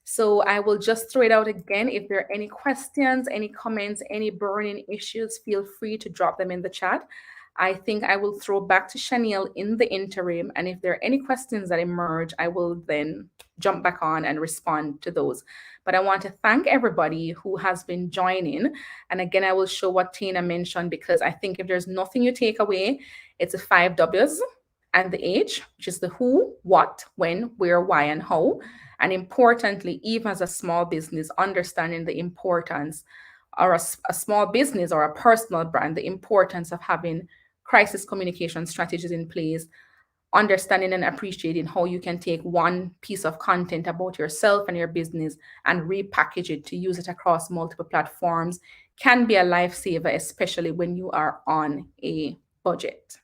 So I will just throw it out again. If there are any questions, any comments, any burning issues, feel free to drop them in the chat. I think I will throw back to Chanel in the interim. And if there are any questions that emerge, I will then jump back on and respond to those. But I want to thank everybody who has been joining. And again, I will show what Tina mentioned, because I think if there's nothing you take away, it's the 5 W's and the H, which is the who, what, when, where, why, and how. And importantly, even as a small business, understanding the importance, or a small business or a personal brand, the importance of having crisis communication strategies in place, understanding and appreciating how you can take one piece of content about yourself and your business and repackage it to use it across multiple platforms can be a lifesaver, especially when you are on a budget.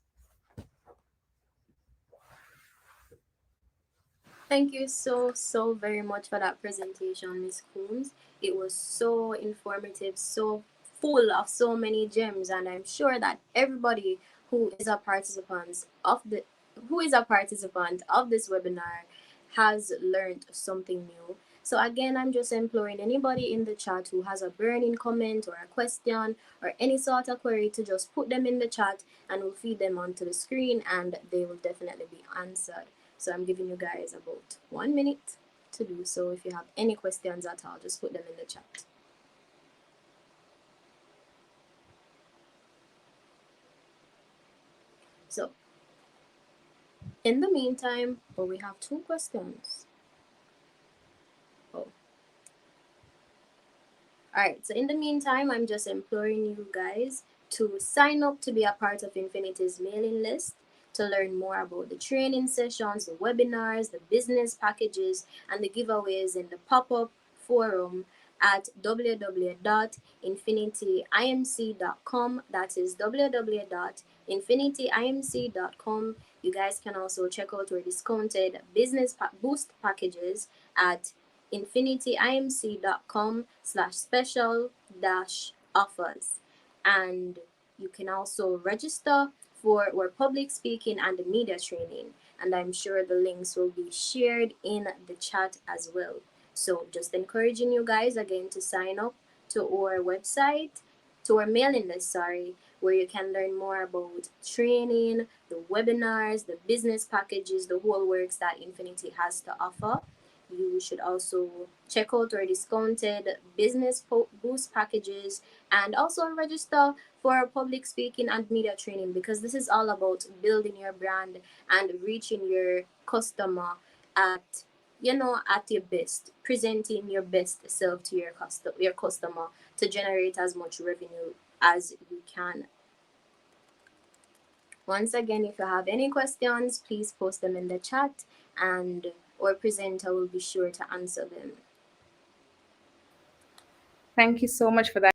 Thank you so very much for that presentation, Ms. Coombs. It was so informative, so full of so many gems, and I'm sure that everybody who is a participant of this webinar has learned something new. So again, I'm just imploring anybody in the chat who has a burning comment or a question or any sort of query to just put them in the chat, and we'll feed them onto the screen and they will definitely be answered. So I'm giving you guys about 1 minute to do so. If you have any questions at all, just put them in the chat. So in the meantime, we have 2 questions. Alright, so in the meantime, I'm just imploring you guys to sign up to be a part of Infinity's mailing list, to learn more about the training sessions, the webinars, the business packages, and the giveaways in the pop-up forum at www.infinityimc.com. That is www.infinityimc.com. You guys can also check out our discounted business boost packages at infinityimc.com/special-offers. And you can also register for our public speaking and the media training, and I'm sure the links will be shared in the chat as well. So just encouraging you guys again to sign up to our website, to our mailing list, where you can learn more about training, the webinars, the business packages, the whole works that Infinity has to offer. You should also check out our discounted business boost packages and also register for public speaking and media training, because this is all about building your brand and reaching your customer at at your best, presenting your best self to your customer to generate as much revenue as you can. Once again, if you have any questions, please post them in the chat, and our presenter will be sure to answer them.
Thank you so much for that.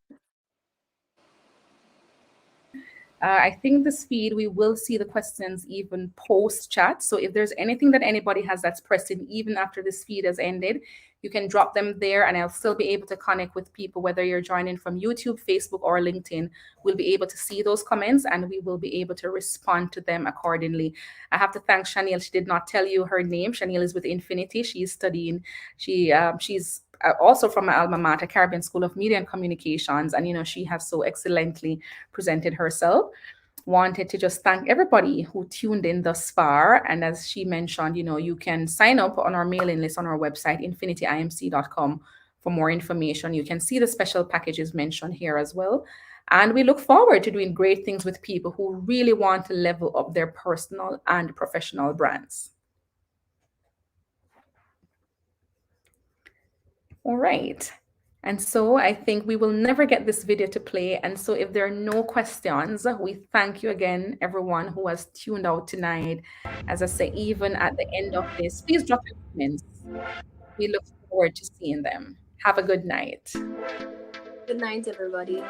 I think this feed, we will see the questions even post chat. So if there's anything that anybody has that's pressing, even after this feed has ended, you can drop them there and I'll still be able to connect with people, whether you're joining from YouTube, Facebook, or LinkedIn. We'll be able to see those comments and we will be able to respond to them accordingly. I have to thank Shaniel. She did not tell you her name. Shaniel is with Infinity. She's studying, she's also from my alma mater, Caribbean School of Media and Communications. And, she has so excellently presented herself. Wanted to just thank everybody who tuned in thus far. And as she mentioned, you can sign up on our mailing list on our website, infinityimc.com, for more information. You can see the special packages mentioned here as well. And we look forward to doing great things with people who really want to level up their personal and professional brands. All right. And so I think we will never get this video to play. And so if there are no questions, we thank you again, everyone who has tuned out tonight. As I say, even at the end of this, please drop your comments. We look forward to seeing them. Have a good night.
Good night, everybody.